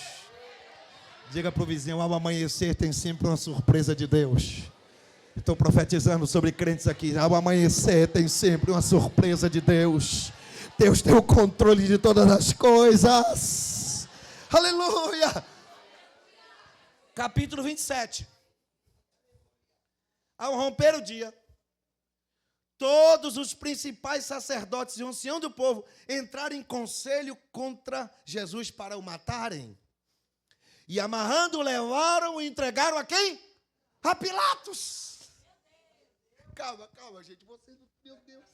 Diga para o vizinho, ao amanhecer tem sempre uma surpresa de Deus. Estou profetizando sobre crentes aqui. Ao amanhecer tem sempre uma surpresa de Deus. Deus tem o controle de todas as coisas. Aleluia. Capítulo 27. Ao romper o dia, todos os principais sacerdotes e o ancião do povo entraram em conselho contra Jesus para o matarem. E amarrando, levaram e entregaram a quem? A Pilatos. Calma, gente. Vocês, meu Deus.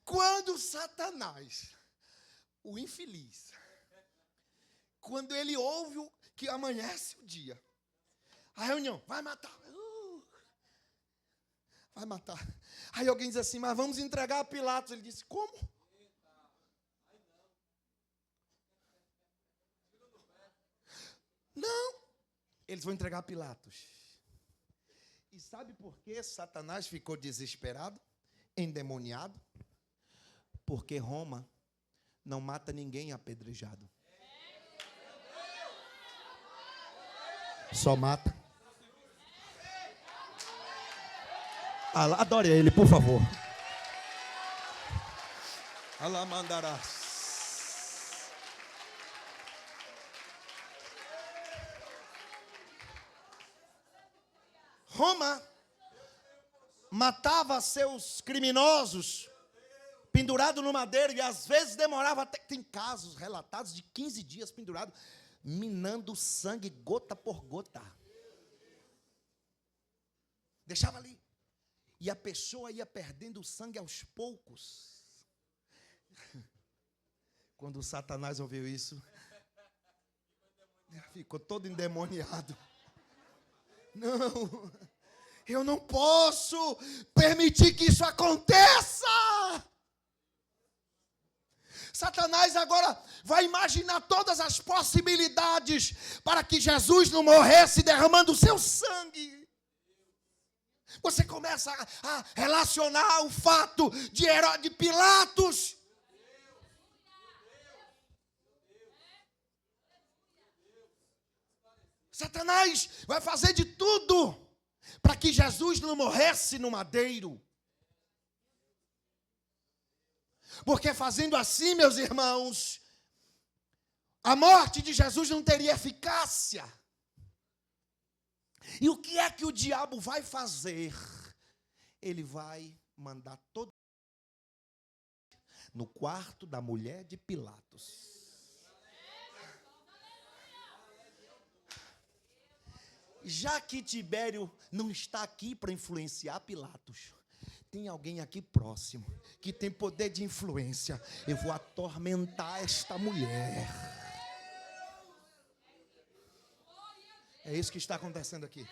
Quando Satanás, o infeliz, quando ele ouve que amanhece o dia, a reunião, vai matar. Vai matar. Aí alguém diz assim, mas vamos entregar a Pilatos. Ele disse, como? Não. Eles vão entregar a Pilatos. E sabe por que Satanás ficou desesperado, endemoniado? Porque Roma não mata ninguém apedrejado. Só mata. Adore ele, por favor. Alamandarás. Roma matava seus criminosos pendurado no madeiro e às vezes demorava até, tem casos relatados de 15 dias pendurado, minando sangue gota por gota. Deixava ali. E a pessoa ia perdendo o sangue aos poucos. Quando Satanás ouviu isso, ficou todo endemoniado. Não, eu não posso permitir que isso aconteça. Satanás agora vai imaginar todas as possibilidades para que Jesus não morresse derramando o seu sangue. Você começa a relacionar o fato de Pilatos. Satanás vai fazer de tudo para que Jesus não morresse no madeiro. Porque fazendo assim, meus irmãos, a morte de Jesus não teria eficácia. E o que é que o diabo vai fazer? Ele vai mandar todo no quarto da mulher de Pilatos. Já que Tibério não está aqui para influenciar Pilatos, tem alguém aqui próximo que tem poder de influência. Eu vou atormentar esta mulher. É isso que está acontecendo aqui.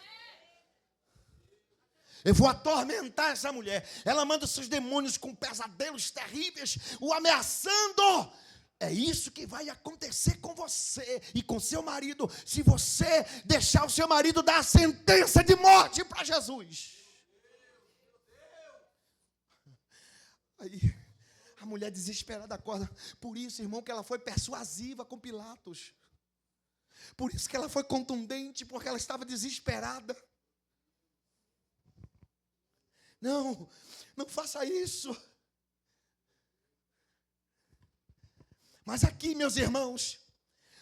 Eu vou atormentar essa mulher. Ela manda seus demônios com pesadelos terríveis, o ameaçando. É isso que vai acontecer com você e com seu marido, se você deixar o seu marido dar a sentença de morte para Jesus. Aí, a mulher desesperada acorda. Por isso, irmão, que ela foi persuasiva com Pilatos. Por isso que ela foi contundente, porque ela estava desesperada. Não faça isso. Mas aqui, meus irmãos,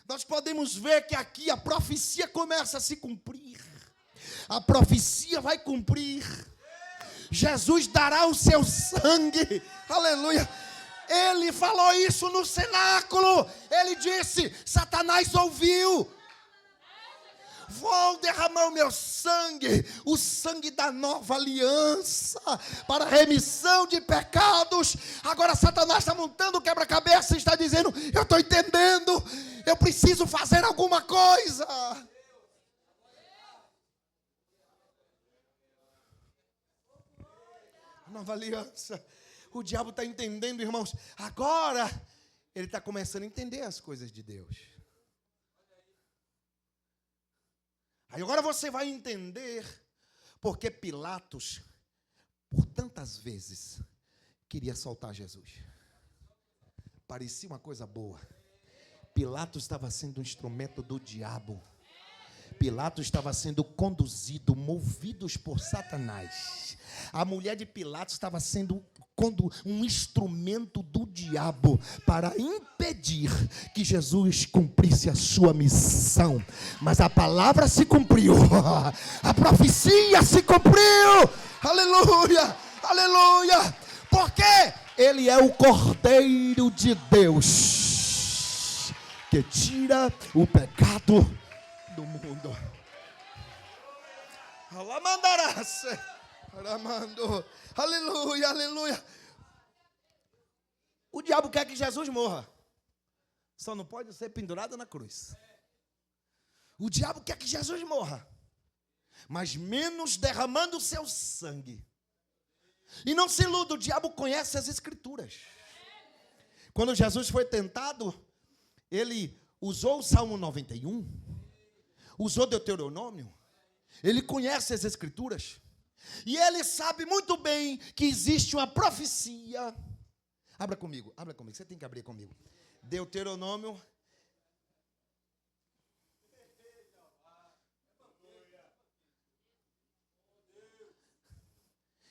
nós podemos ver que aqui a profecia começa a se cumprir. A profecia vai cumprir. Jesus dará o seu sangue. Aleluia. Ele falou isso no cenáculo. Ele disse, Satanás ouviu. Vou derramar o meu sangue, o sangue da nova aliança, para remissão de pecados. Agora Satanás está montando o quebra-cabeça e está dizendo, eu estou entendendo, eu preciso fazer alguma coisa. Nova aliança. O diabo está entendendo, irmãos. Agora, ele está começando a entender as coisas de Deus. Aí agora você vai entender porque Pilatos, por tantas vezes, queria soltar Jesus. Parecia uma coisa boa. Pilatos estava sendo um instrumento do diabo. Pilatos estava sendo conduzido, movidos por Satanás. A mulher de Pilatos estava sendo um instrumento do diabo para impedir que Jesus cumprisse a sua missão. Mas a palavra se cumpriu, a profecia se cumpriu. Aleluia, aleluia. Porque Ele é o Cordeiro de Deus que tira o pecado do mundo. Aleluia, aleluia. O diabo quer que Jesus morra. Só não pode ser pendurado na cruz. O diabo quer que Jesus morra, mas menos derramando o seu sangue. E não se iluda, o diabo conhece as Escrituras. Quando Jesus foi tentado, ele usou o Salmo 91, usou Deuteronômio. Ele conhece as Escrituras. E ele sabe muito bem que existe uma profecia. Abra comigo, você tem que abrir comigo. Deuteronômio.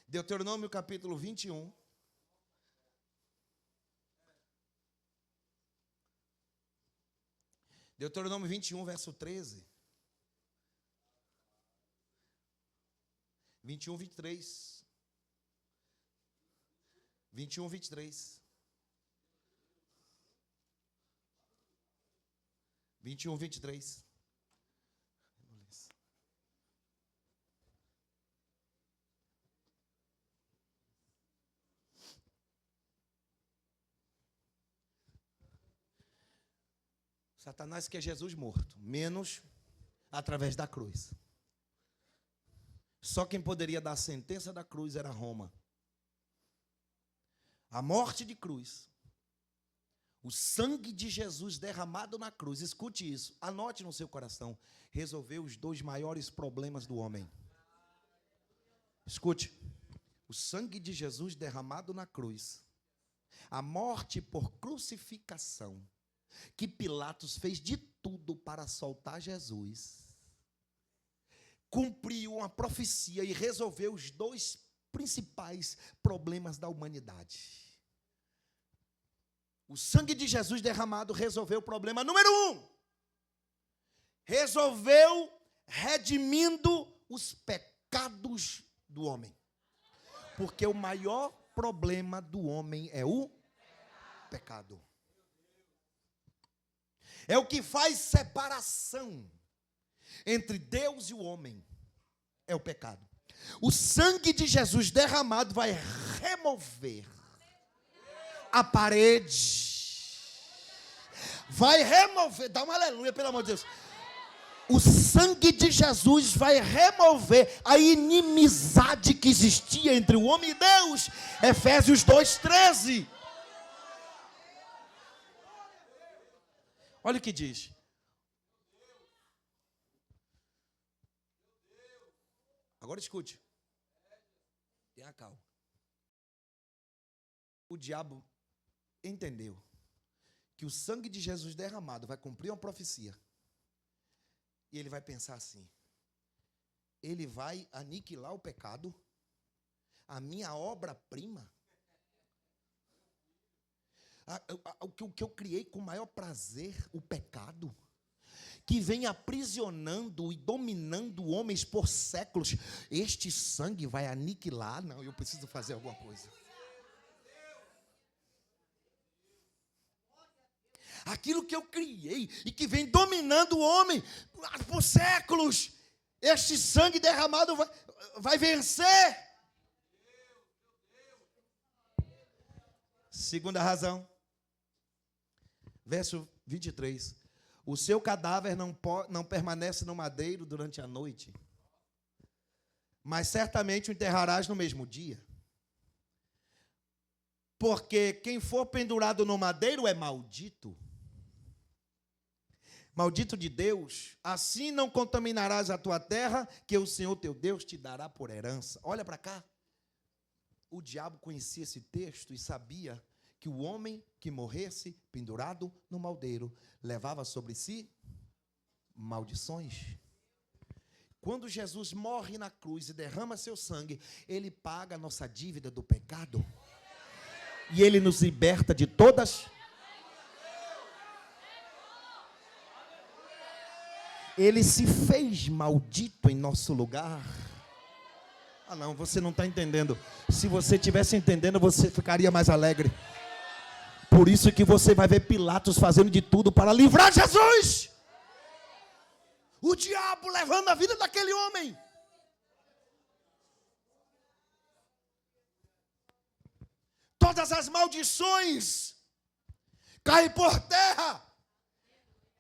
Deuteronômio capítulo 21. Deuteronômio 21, verso 13. 21, 23. 21, 23. 21, 23. Satanás quer Jesus morto, menos através da cruz. Só quem poderia dar a sentença da cruz era Roma. A morte de cruz, o sangue de Jesus derramado na cruz, escute isso, anote no seu coração, resolveu os dois maiores problemas do homem. Escute, o sangue de Jesus derramado na cruz, a morte por crucificação, que Pilatos fez de tudo para soltar Jesus, cumpriu uma profecia e resolveu os dois principais problemas da humanidade. O sangue de Jesus derramado resolveu o problema número 1. Resolveu redimindo os pecados do homem. Porque o maior problema do homem é o pecado. É o que faz separação entre Deus e o homem. É o pecado. O sangue de Jesus derramado vai remover a parede. Vai remover, dá uma aleluia, pelo amor de Deus. O sangue de Jesus vai remover a inimizade que existia entre o homem e Deus. Efésios 2:13. Olha o que diz. Agora escute. Tenha calma. O diabo entendeu que o sangue de Jesus derramado vai cumprir uma profecia. E ele vai pensar assim: ele vai aniquilar o pecado, a minha obra-prima, o que eu criei com o maior prazer, o pecado, que vem aprisionando e dominando homens por séculos. Este sangue vai aniquilar. Não, eu preciso fazer alguma coisa. Aquilo que eu criei e que vem dominando o homem por séculos, este sangue derramado vai vencer. Segunda razão, verso 23. O seu cadáver não permanece no madeiro durante a noite, mas certamente o enterrarás no mesmo dia. Porque quem for pendurado no madeiro é maldito. Maldito de Deus, assim não contaminarás a tua terra, que o Senhor teu Deus te dará por herança. Olha para cá. O diabo conhecia esse texto e sabia que o homem que morresse pendurado no madeiro levava sobre si maldições. Quando Jesus morre na cruz e derrama seu sangue, ele paga a nossa dívida do pecado. E ele nos liberta de todas. Ele se fez maldito em nosso lugar. Ah não, você não está entendendo. Se você estivesse entendendo, você ficaria mais alegre. Por isso que você vai ver Pilatos fazendo de tudo para livrar Jesus. O diabo levando a vida daquele homem. Todas as maldições caem por terra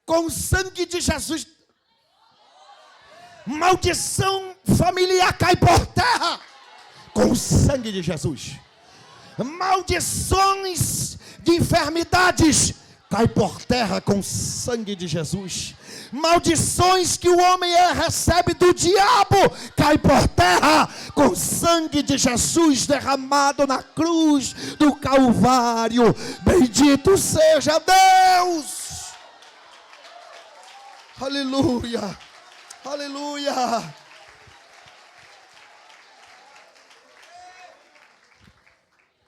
com o sangue de Jesus. Maldição familiar cai por terra com o sangue de Jesus. Maldições de enfermidades cai por terra com o sangue de Jesus. Maldições que o homem recebe do diabo cai por terra com o sangue de Jesus derramado na cruz do Calvário. Bendito seja Deus. Aleluia. Aleluia.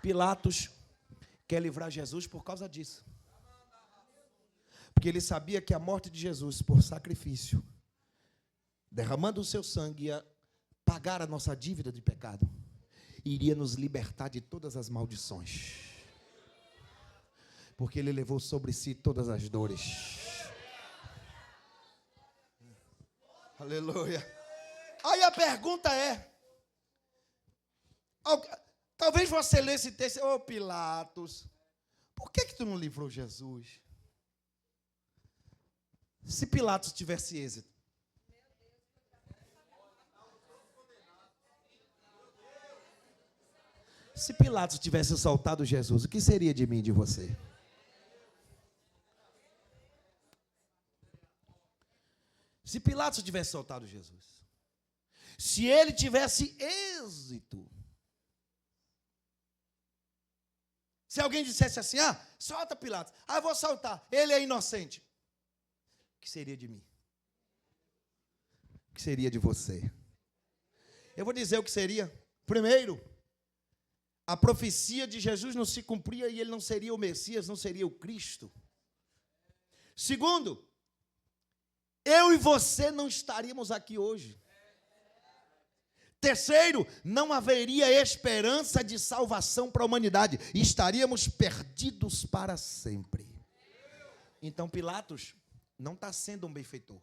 Pilatos quer livrar Jesus por causa disso. Porque ele sabia que a morte de Jesus por sacrifício, derramando o seu sangue, ia pagar a nossa dívida de pecado, iria nos libertar de todas as maldições. Porque ele levou sobre si todas as dores. Aleluia. Aí a pergunta é, talvez você lê esse texto, ô Pilatos, por que tu não livrou Jesus? Se Pilatos tivesse êxito. Se Pilatos tivesse soltado Jesus, o que seria de mim e de você? Se Pilatos tivesse soltado Jesus. se ele tivesse êxito, se alguém dissesse assim, solta Pilatos, eu vou soltar, ele é inocente, o que seria de mim? O que seria de você? Eu vou dizer o que seria. Primeiro, a profecia de Jesus não se cumpria e ele não seria o Messias, não seria o Cristo. Segundo, eu e você não estaríamos aqui hoje. Terceiro, não haveria esperança de salvação para a humanidade. Estaríamos perdidos para sempre. Então Pilatos não está sendo um benfeitor.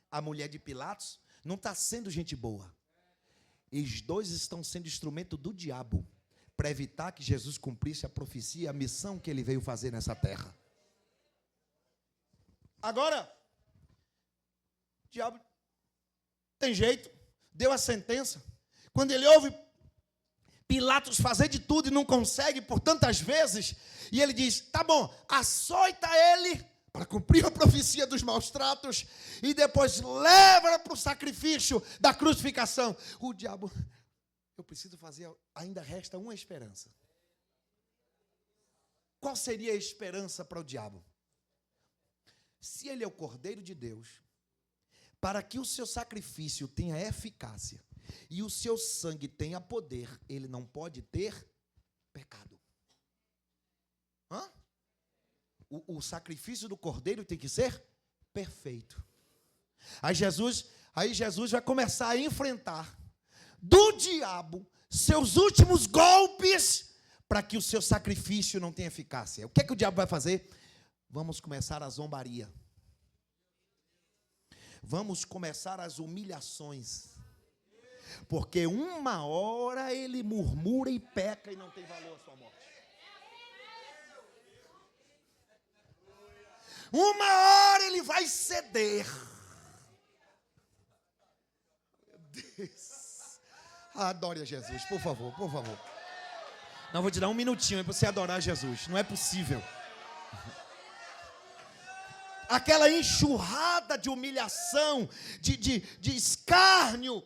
A mulher de Pilatos não está sendo gente boa. E os dois estão sendo instrumento do diabo para evitar que Jesus cumprisse a profecia, a missão que ele veio fazer nessa terra. Agora, o diabo tem jeito, deu a sentença. Quando ele ouve Pilatos fazer de tudo e não consegue por tantas vezes, e ele diz, tá bom, açoita ele para cumprir a profecia dos maus tratos e depois leva para o sacrifício da crucificação. O diabo, eu preciso fazer, ainda resta uma esperança. Qual seria a esperança para o diabo? Se ele é o Cordeiro de Deus, para que o seu sacrifício tenha eficácia e o seu sangue tenha poder, ele não pode ter pecado. O sacrifício do Cordeiro tem que ser perfeito. Aí Jesus vai começar a enfrentar do diabo seus últimos golpes para que o seu sacrifício não tenha eficácia. O que é que o diabo vai fazer? Vamos começar a zombaria. Vamos começar as humilhações. Porque uma hora ele murmura e peca e não tem valor a sua morte. Uma hora ele vai ceder. Meu Deus. Adore a Jesus, por favor, por favor. Não, vou te dar um minutinho para você adorar Jesus. Não é possível. Aquela enxurrada de humilhação, de escárnio,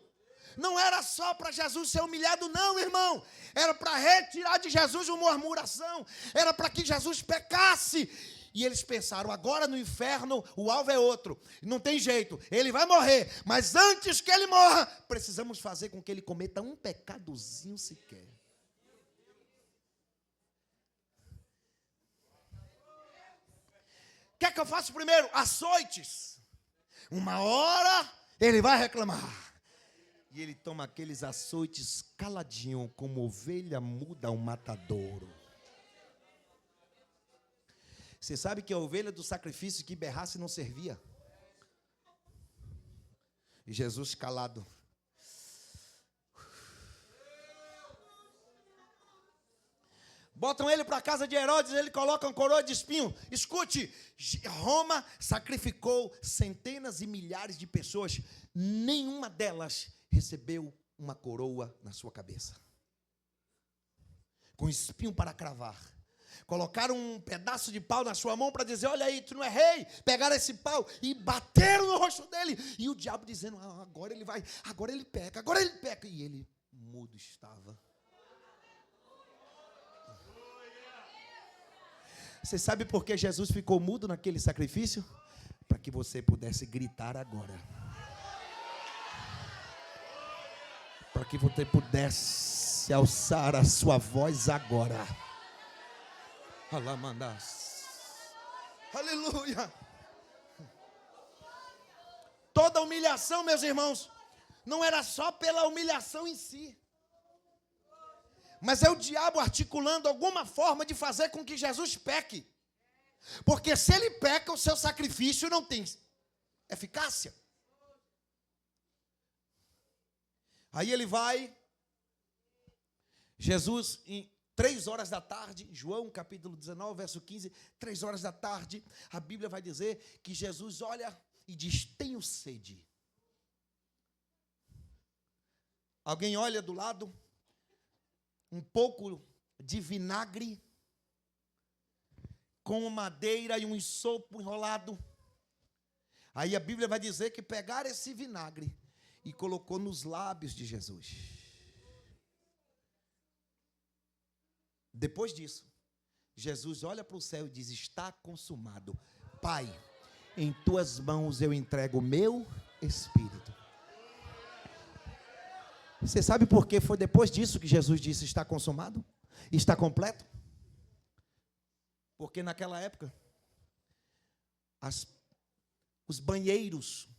não era só para Jesus ser humilhado, não, irmão. Era para retirar de Jesus uma murmuração. Era para que Jesus pecasse. E eles pensaram, agora no inferno o alvo é outro. Não tem jeito, ele vai morrer. Mas antes que ele morra, precisamos fazer com que ele cometa um pecadozinho sequer. O que é que eu faço primeiro? Açoites. Uma hora ele vai reclamar. E ele toma aqueles açoites caladinho, como ovelha muda ao matadouro. Você sabe que a ovelha do sacrifício que berrasse não servia? E Jesus calado. Botam ele para a casa de Herodes, ele coloca uma coroa de espinho. Escute, Roma sacrificou centenas e milhares de pessoas. Nenhuma delas recebeu uma coroa na sua cabeça. Com espinho para cravar. Colocaram um pedaço de pau na sua mão para dizer, olha aí, tu não é rei. Pegaram esse pau e bateram no rosto dele. E o diabo dizendo, agora ele vai, agora ele peca. E ele mudo estava. Você sabe por que Jesus ficou mudo naquele sacrifício? Para que você pudesse gritar agora. Para que você pudesse alçar a sua voz agora. Alamandas. Aleluia. Toda humilhação, meus irmãos, não era só pela humilhação em si. Mas é o diabo articulando alguma forma de fazer com que Jesus peque. Porque se ele peca, o seu sacrifício não tem eficácia. Aí ele vai, Jesus, em 3 horas da tarde, João capítulo 19, verso 15, 3 horas da tarde, a Bíblia vai dizer que Jesus olha e diz, tenho sede. Alguém olha do lado, um pouco de vinagre, com madeira e um ensopo enrolado. Aí a Bíblia vai dizer que pegaram esse vinagre e colocou nos lábios de Jesus. Depois disso, Jesus olha para o céu e diz: está consumado. Pai, em tuas mãos eu entrego o meu espírito. Você sabe por que foi depois disso que Jesus disse: está consumado? Está completo? Porque naquela época, os banheiros,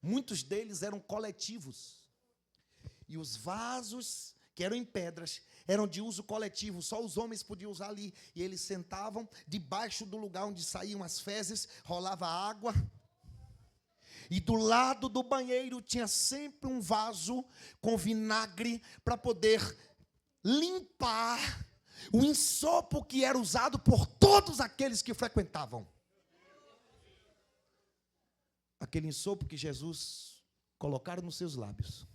muitos deles eram coletivos. E os vasos, que eram em pedras, eram de uso coletivo. Só os homens podiam usar ali. E eles sentavam debaixo do lugar onde saíam as fezes, rolava água. E do lado do banheiro tinha sempre um vaso com vinagre para poder limpar o ensopo que era usado por todos aqueles que frequentavam. Aquele ensopo que Jesus colocaram nos seus lábios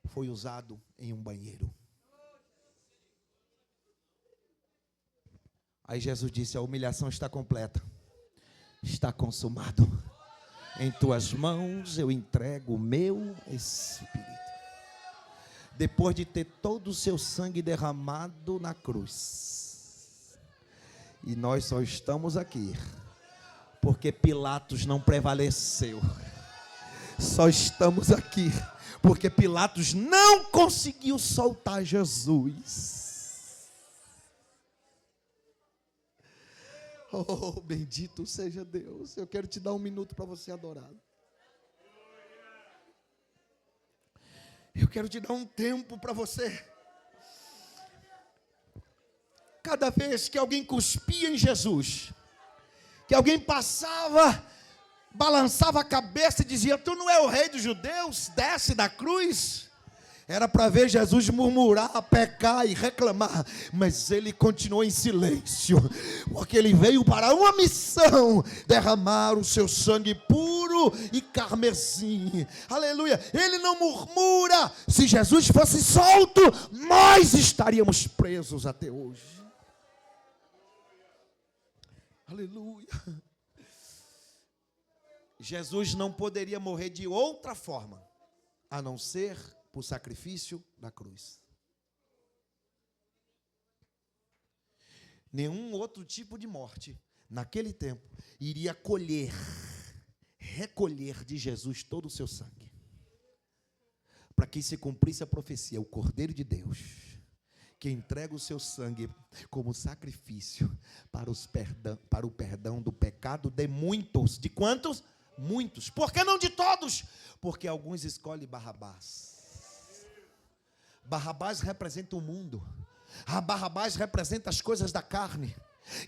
foi usado em um banheiro. Aí Jesus disse: a humilhação está completa, está consumado. Em tuas mãos eu entrego o meu espírito. Depois de ter todo o seu sangue derramado na cruz. E nós só estamos aqui porque Pilatos não prevaleceu. Só estamos aqui porque Pilatos não conseguiu soltar Jesus. Oh, bendito seja Deus. Eu quero te dar um minuto para você adorar. Eu quero te dar um tempo para você. Cada vez que alguém cuspia em Jesus, que alguém passava, balançava a cabeça e dizia: tu não é o rei dos judeus? Desce da cruz. Era para ver Jesus murmurar, pecar e reclamar, mas ele continuou em silêncio, porque ele veio para uma missão: derramar o seu sangue puro e carmesim. Aleluia. Ele não murmura. Se Jesus fosse solto, nós estaríamos presos até hoje. Aleluia. Jesus não poderia morrer de outra forma a não ser por sacrifício da cruz. Nenhum outro tipo de morte naquele tempo iria recolher de Jesus todo o seu sangue, para que se cumprisse a profecia: o Cordeiro de Deus, que entrega o seu sangue como sacrifício para o perdão do pecado de muitos. De quantos? Muitos. Por que não de todos? Porque alguns escolhem Barrabás. Barrabás representa o mundo. A Barrabás representa as coisas da carne.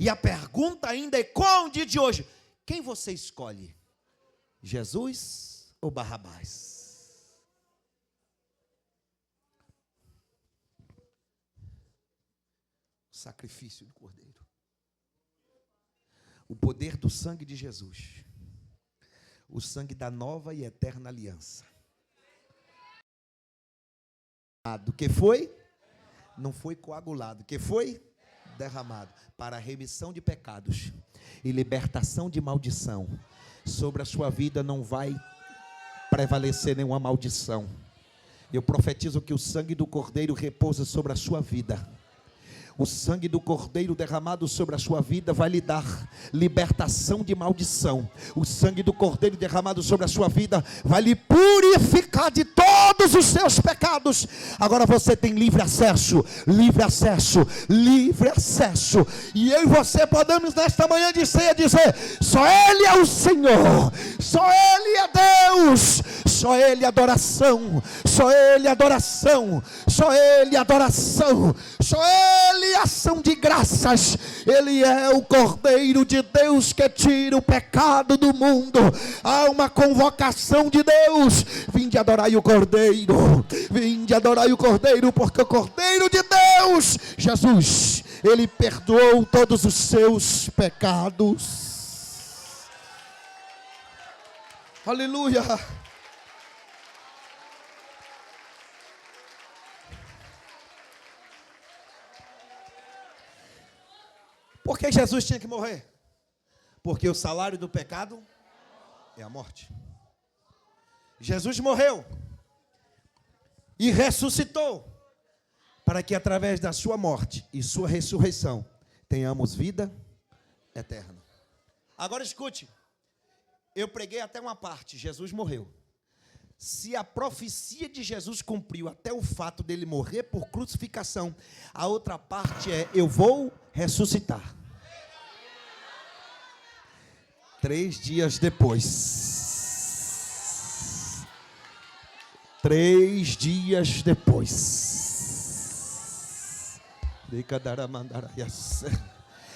E a pergunta ainda é: qual o dia de hoje? Quem você escolhe? Jesus ou Barrabás? Sacrifício do Cordeiro. O poder do sangue de Jesus. O sangue da nova e eterna aliança. Do que foi? Não foi coagulado. Que foi? Derramado. Para a remissão de pecados e libertação de maldição. Sobre a sua vida não vai prevalecer nenhuma maldição. Eu profetizo que o sangue do Cordeiro repousa sobre a sua vida. O sangue do Cordeiro derramado sobre a sua vida vai lhe dar libertação de maldição. O sangue do Cordeiro derramado sobre a sua vida vai lhe purificar de todos os seus pecados. Agora você tem livre acesso, livre acesso, livre acesso. E eu e você podemos nesta manhã de ceia dizer: só Ele é o Senhor, só Ele é Deus, só Ele adoração, só Ele adoração, só Ele adoração, só Ele ação de graças. Ele é o Cordeiro de Deus que tira o pecado do mundo. Há uma convocação de Deus: vinde adorai o Cordeiro, vinde adorai o Cordeiro, porque o Cordeiro de Deus, Jesus, Ele perdoou todos os seus pecados. Aleluia. Por que Jesus tinha que morrer? Porque o salário do pecado é a morte. Jesus morreu e ressuscitou, para que através da sua morte e sua ressurreição tenhamos vida eterna. Agora escute, eu preguei até uma parte, Jesus morreu. Se a profecia de Jesus cumpriu até o fato dele morrer por crucificação, a outra parte é: eu vou ressuscitar. 3 dias depois. 3 dias depois.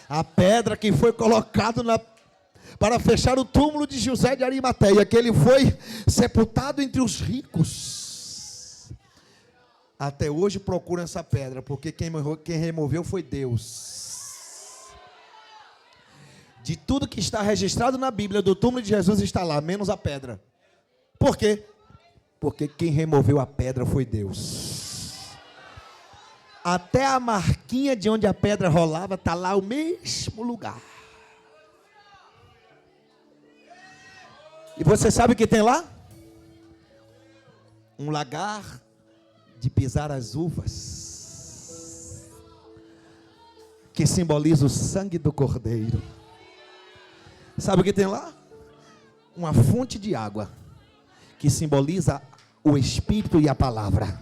A pedra que foi colocada para fechar o túmulo de José de Arimateia, que ele foi sepultado entre os ricos. Até hoje procuram essa pedra, porque quem removeu foi Deus. De tudo que está registrado na Bíblia do túmulo de Jesus está lá, menos a pedra. Por quê? Porque quem removeu a pedra foi Deus. Até a marquinha de onde a pedra rolava está lá, o mesmo lugar. E você sabe o que tem lá? Um lagar de pisar as uvas, que simboliza o sangue do Cordeiro. Sabe o que tem lá? Uma fonte de água, que simboliza o Espírito e a Palavra.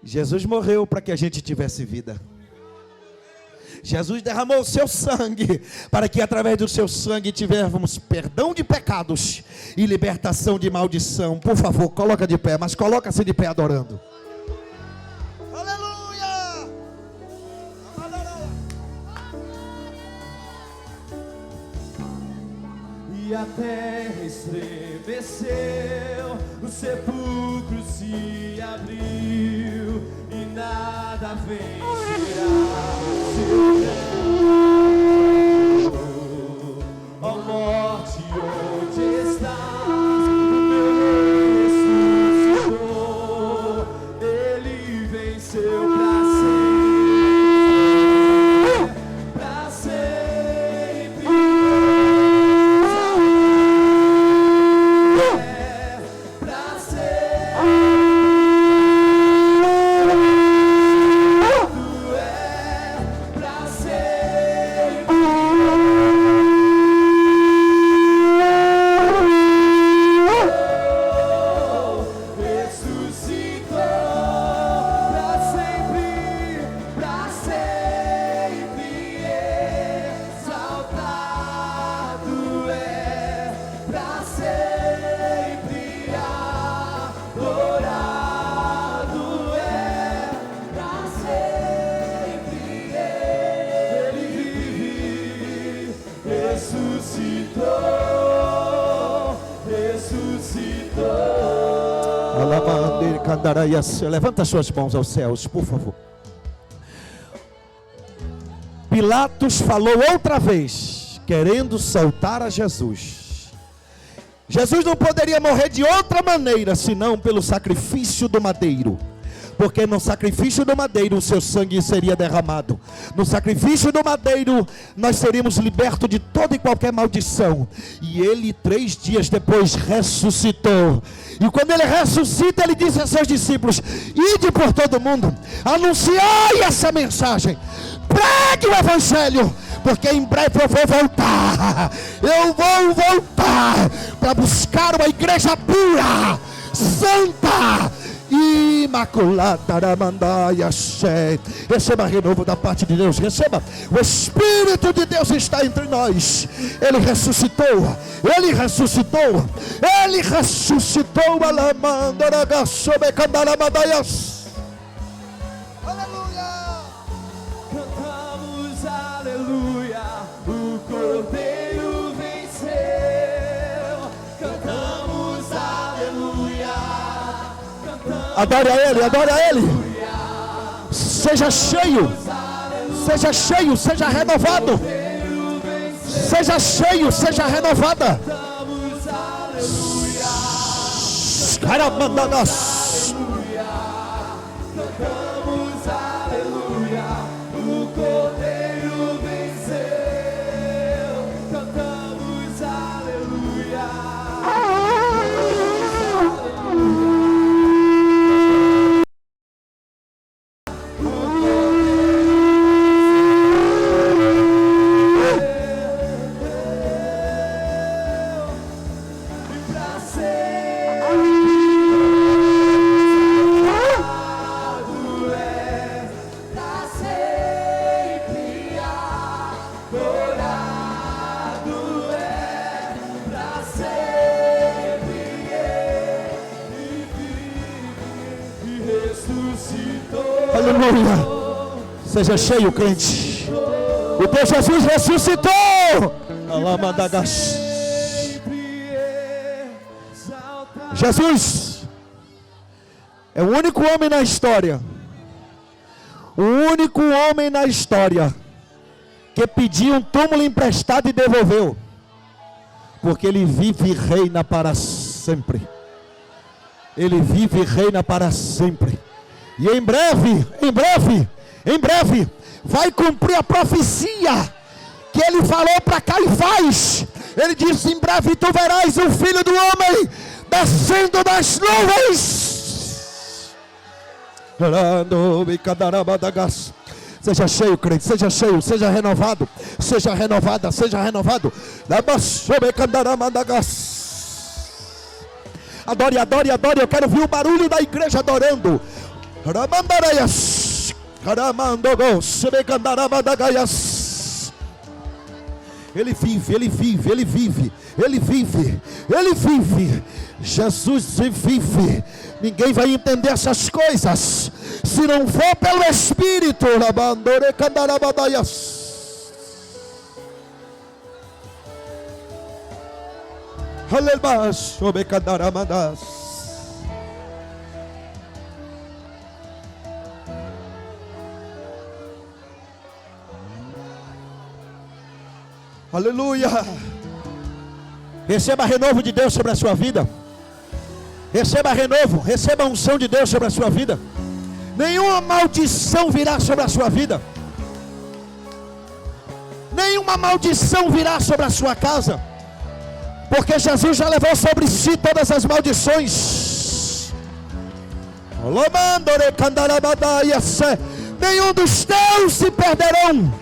Jesus morreu para que a gente tivesse vida. Jesus derramou o seu sangue para que através do seu sangue tivéssemos perdão de pecados e libertação de maldição. Por favor, coloca de pé, mas coloca-se de pé adorando. Aleluia! E a terra estremeceu, o sepulcro se abriu e nada vencerá. Ó morte, onde estás? O meu rei ressuscitou, ele venceu pra sempre, pra sempre. Pra Levanta suas mãos aos céus, por favor. Pilatos falou outra vez, querendo soltar a Jesus. Jesus não poderia morrer de outra maneira, senão pelo sacrifício do madeiro. Porque no sacrifício do madeiro o seu sangue seria derramado. No sacrifício do madeiro nós seríamos libertos de toda e qualquer maldição. E ele 3 dias depois ressuscitou. E quando ele ressuscita, ele disse a seus discípulos: ide por todo mundo, anunciai essa mensagem, pregue o evangelho, porque em breve eu vou voltar. Eu vou voltar para buscar uma igreja pura, santa, imaculada. Receba renovo da parte de Deus. Receba. O Espírito de Deus está entre nós. Ele ressuscitou. Ele ressuscitou. Ele ressuscitou. Aleluia. Cantamos aleluia, o Cordeiro venceu. Cantamos aleluia. Adore a Ele, adore a Ele. Seja cheio, seja cheio, seja renovado. Seja cheio, seja renovada. Caramandadas. Cantamos aleluia, o Cordeiro venceu. Cantamos aleluia. ressuscitou. Aleluia. Seja cheio, crente. O teu Jesus ressuscitou. Alamadagash. Jesus é o único homem na história. O único homem na história que pediu um túmulo emprestado e devolveu. Porque ele vive e reina para sempre. Ele vive e reina para sempre. E em breve, vai cumprir a profecia que ele falou para Caifás. Ele disse: em breve tu verás o Filho do Homem descendo das nuvens. Seja cheio, crente, seja cheio, seja renovado, seja renovada, seja renovado. Adore, adore, adore. Eu quero ouvir o barulho da igreja adorando. Ele vive, ele vive, ele vive, ele vive, ele vive. Jesus vive. Ninguém vai entender essas coisas se não for pelo Espírito. Aleluia. Receba renovo de Deus sobre a sua vida. Receba renovo, receba a unção de Deus sobre a sua vida. Nenhuma maldição virá sobre a sua vida. Nenhuma maldição virá sobre a sua casa. Porque Jesus já levou sobre si todas as maldições. Nenhum dos teus se perderão.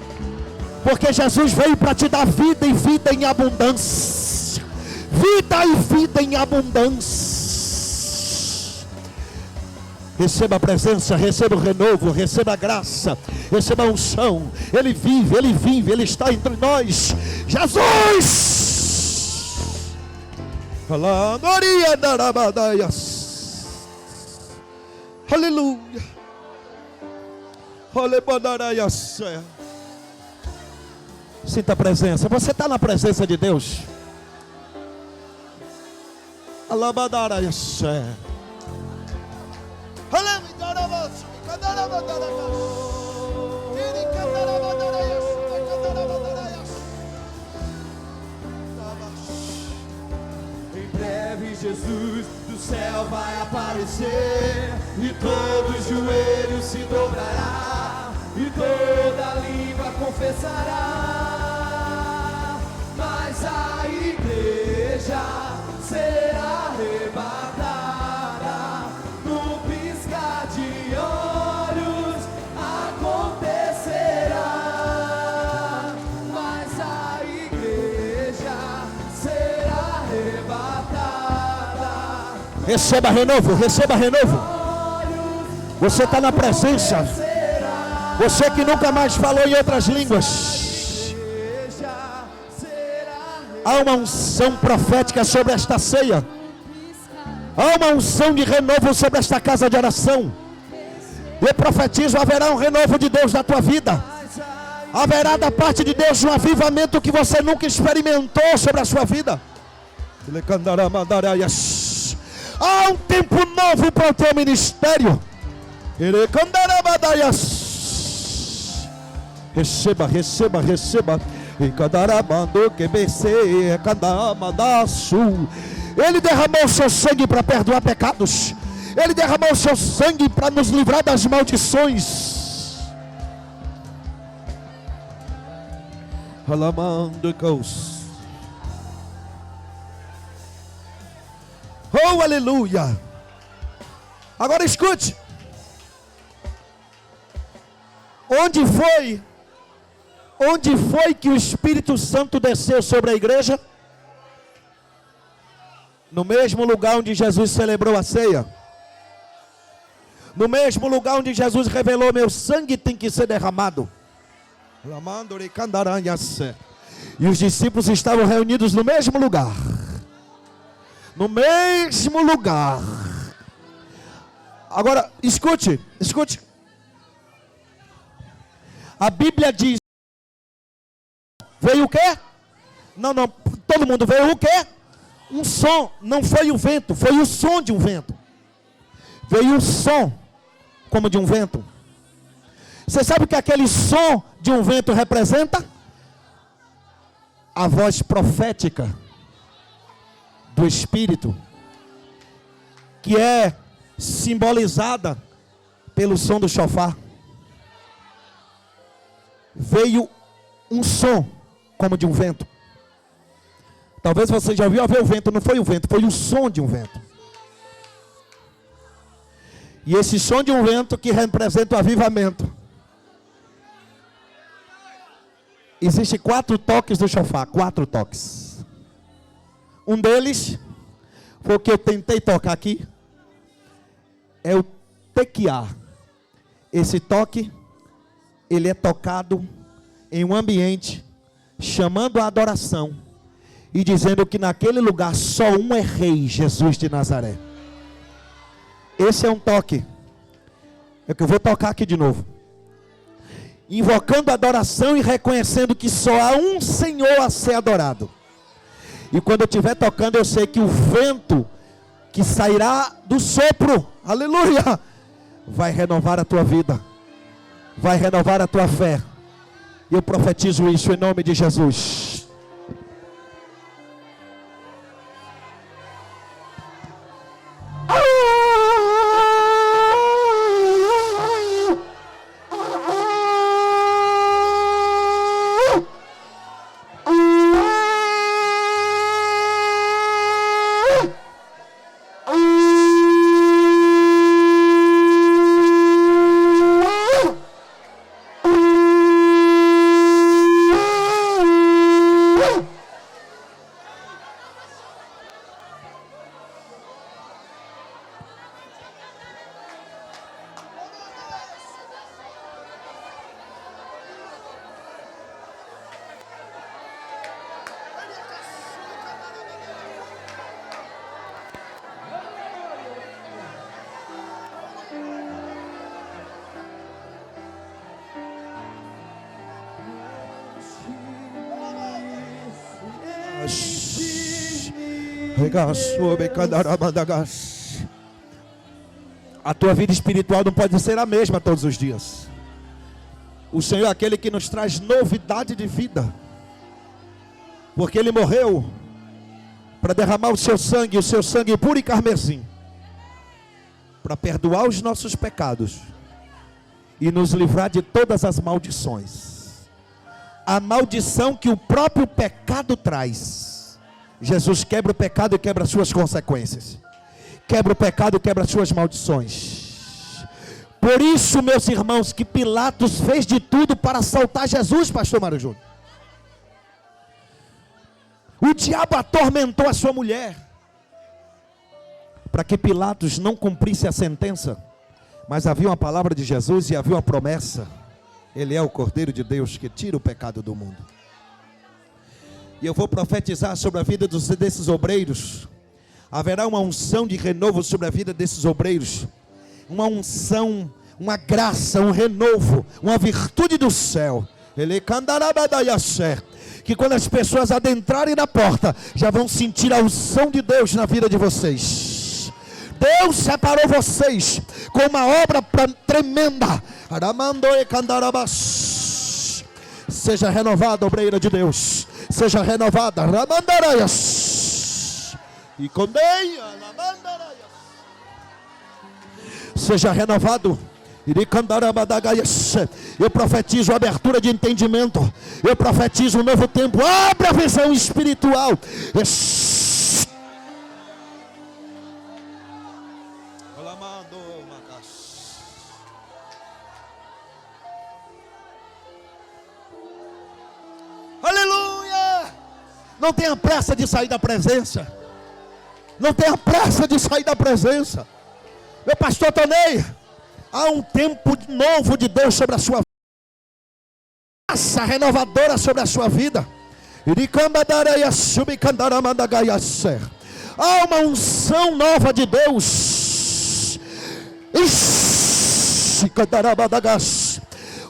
Porque Jesus veio para te dar vida e vida em abundância. Vida e vida em abundância. Receba a presença, receba o renovo, receba a graça, receba a unção. Ele vive, ele está entre nós. Jesus! Aleluia. Sinta a presença. Você está na presença de Deus. Em breve Jesus do céu vai aparecer, e todo joelho se dobrará, e toda língua confessará. Mas a igreja será arrebatada no piscar de olhos, acontecerá. Mas a igreja será arrebatada. Receba renovo, receba renovo. Você está na presença. Você que nunca mais falou em outras línguas. Há uma unção profética sobre esta ceia. Há uma unção de renovo sobre esta casa de oração. Eu profetizo: haverá um renovo de Deus na tua vida. Haverá da parte de Deus um avivamento que você nunca experimentou sobre a sua vida. Há um tempo novo para o teu ministério. Receba, receba, receba. Ele derramou o seu sangue para perdoar pecados. Ele derramou o seu sangue para nos livrar das maldições. Oh, aleluia. Agora escute. Onde foi que o Espírito Santo desceu sobre a igreja? No mesmo lugar onde Jesus celebrou a ceia. No mesmo lugar onde Jesus revelou: meu sangue tem que ser derramado. E os discípulos estavam reunidos no mesmo lugar. No mesmo lugar. Agora, escute. A Bíblia diz, veio o quê? Não, todo mundo veio o quê? Um som, não foi o vento, foi o som de um vento. Veio o som, como de um vento. Você sabe o que aquele som de um vento representa? A voz profética do Espírito, que é simbolizada pelo som do chofar. Veio um som como de um vento. Talvez você já viu ver o vento, não foi o vento, foi o som de um vento. E esse som de um vento que representa o avivamento. Existem 4 toques do chofar, 4 toques. Um deles, foi o que eu tentei tocar aqui, é o tequiá. Esse toque, ele é tocado em um ambiente, chamando a adoração, e dizendo que naquele lugar só um é rei, Jesus de Nazaré. Esse é um toque. É o que eu vou tocar aqui de novo. Invocando a adoração e reconhecendo que só há um Senhor a ser adorado. E quando eu estiver tocando, eu sei que o vento que sairá do sopro, aleluia, vai renovar a tua vida, vai renovar a tua fé. E eu profetizo isso em nome de Jesus. A tua vida espiritual não pode ser a mesma todos os dias. O Senhor é aquele que nos traz novidade de vida, porque Ele morreu para derramar o seu sangue puro e carmesim, para perdoar os nossos pecados e nos livrar de todas as maldições. A maldição que o próprio pecado traz, Jesus quebra o pecado e quebra as suas consequências. Quebra o pecado e quebra as suas maldições. Por isso, meus irmãos, que Pilatos fez de tudo para assaltar Jesus, pastor Mário Júnior. O diabo atormentou a sua mulher, para que Pilatos não cumprisse a sentença. Mas havia uma palavra de Jesus e havia uma promessa. Ele é o Cordeiro de Deus que tira o pecado do mundo. E eu vou profetizar sobre a vida desses obreiros. Haverá uma unção de renovo sobre a vida desses obreiros. Uma unção, uma graça, um renovo, uma virtude do céu. Que quando as pessoas adentrarem na porta, já vão sentir a unção de Deus na vida de vocês. Deus separou vocês com uma obra tremenda. Seja renovada, obreira de Deus. Seja renovada. E condeia. Seja renovado. Eu profetizo abertura de entendimento. Eu profetizo um novo tempo. Abre a visão espiritual. Aleluia! Não tenha pressa de sair da presença. Não tenha pressa de sair da presença. Meu pastor Tonei, há um tempo novo de Deus sobre a sua vida. Graça renovadora sobre a sua vida. Há uma unção nova de Deus. Ixi, cadarabadagas.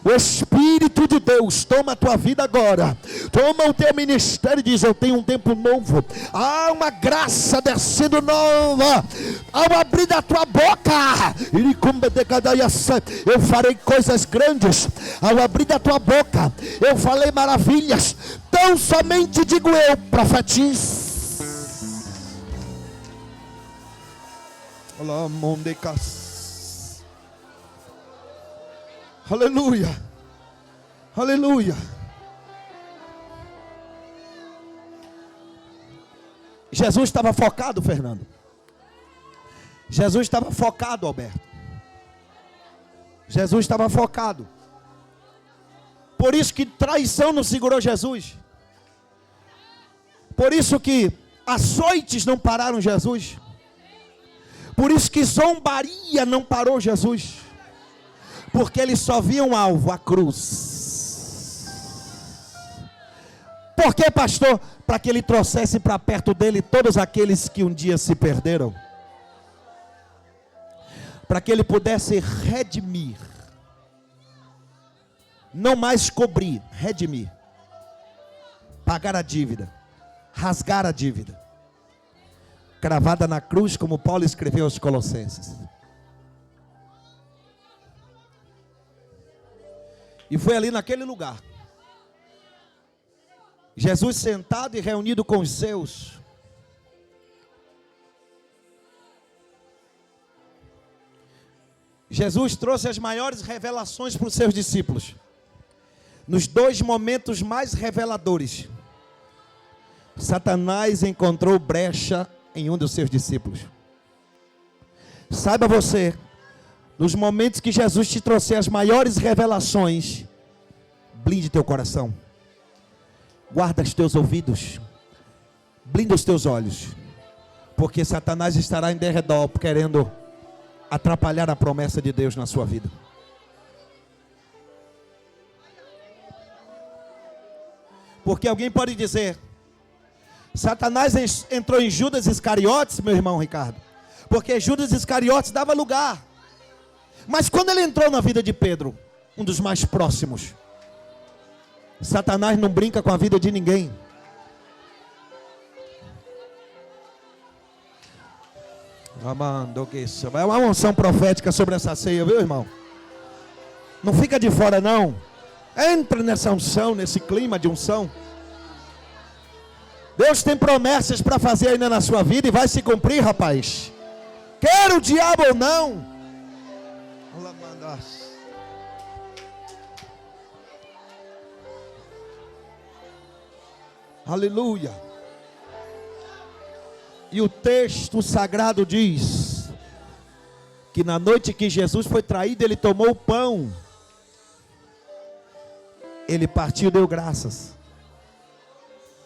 O Espírito de Deus toma a tua vida agora, toma o teu ministério e diz: eu tenho um tempo novo. Há uma graça descendo nova. Ao abrir a tua boca, eu farei coisas grandes. Ao abrir a tua boca, eu falei maravilhas. Tão somente digo eu, profetizo. Aleluia, aleluia. Jesus estava focado, Fernando. Jesus estava focado, Alberto. Jesus estava focado. Por isso que traição não segurou Jesus. Por isso que açoites não pararam Jesus. Por isso que zombaria não parou Jesus. Porque eles só viam um alvo, a cruz. Por que, pastor? Para que ele trouxesse para perto dele todos aqueles que um dia se perderam. Para que ele pudesse redimir. Não mais cobrir, redimir. Pagar a dívida. Rasgar a dívida. Cravada na cruz, como Paulo escreveu aos Colossenses. E foi ali naquele lugar, Jesus sentado e reunido com os seus. Jesus trouxe as maiores revelações para os seus discípulos. Nos dois momentos mais reveladores, Satanás encontrou brecha em um dos seus discípulos. Saiba você, nos momentos que Jesus te trouxe as maiores revelações, blinde teu coração, guarda os teus ouvidos, blinda os teus olhos, porque Satanás estará em derredor querendo atrapalhar a promessa de Deus na sua vida. Porque alguém pode dizer: Satanás entrou em Judas Iscariotes, meu irmão Ricardo, porque Judas Iscariotes dava lugar. Mas quando ele entrou na vida de Pedro, um dos mais próximos, Satanás não brinca com a vida de ninguém. Vai uma unção profética sobre essa ceia, viu, irmão? Não fica de fora, não. Entra nessa unção, nesse clima de unção. Deus tem promessas para fazer ainda na sua vida e vai se cumprir, rapaz. Quer o diabo ou não. Aleluia. E o texto sagrado diz que na noite que Jesus foi traído, ele tomou o pão, ele partiu e deu graças,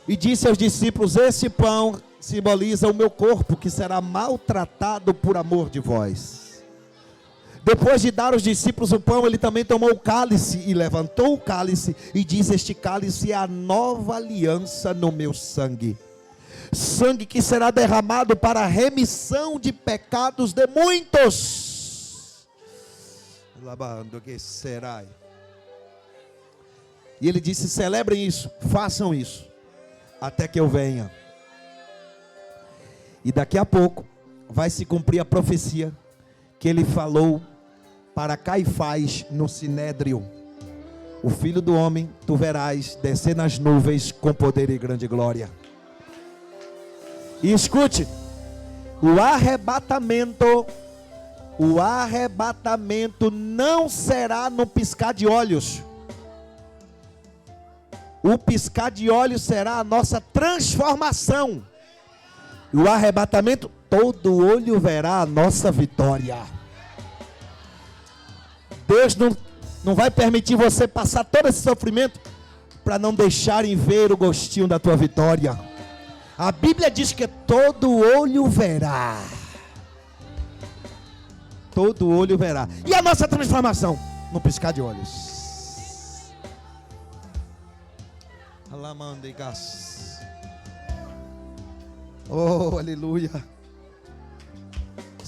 e disse aos discípulos: esse pão simboliza o meu corpo, que será maltratado por amor de vós. Depois de dar aos discípulos o pão, ele também tomou o cálice e levantou o cálice e diz: este cálice é a nova aliança no meu sangue, sangue que será derramado para a remissão de pecados de muitos. E ele disse: celebrem isso, façam isso, até que eu venha. E daqui a pouco vai se cumprir a profecia que ele falou para Caifás no Sinédrio: o Filho do Homem tu verás descer nas nuvens com poder e grande glória. E escute, o arrebatamento não será no piscar de olhos. O piscar de olhos será a nossa transformação. E o arrebatamento, todo olho verá a nossa vitória. Deus não vai permitir você passar todo esse sofrimento para não deixarem ver o gostinho da tua vitória. A Bíblia diz que todo olho verá. Todo olho verá. E a nossa transformação? No piscar de olhos. Oh, aleluia.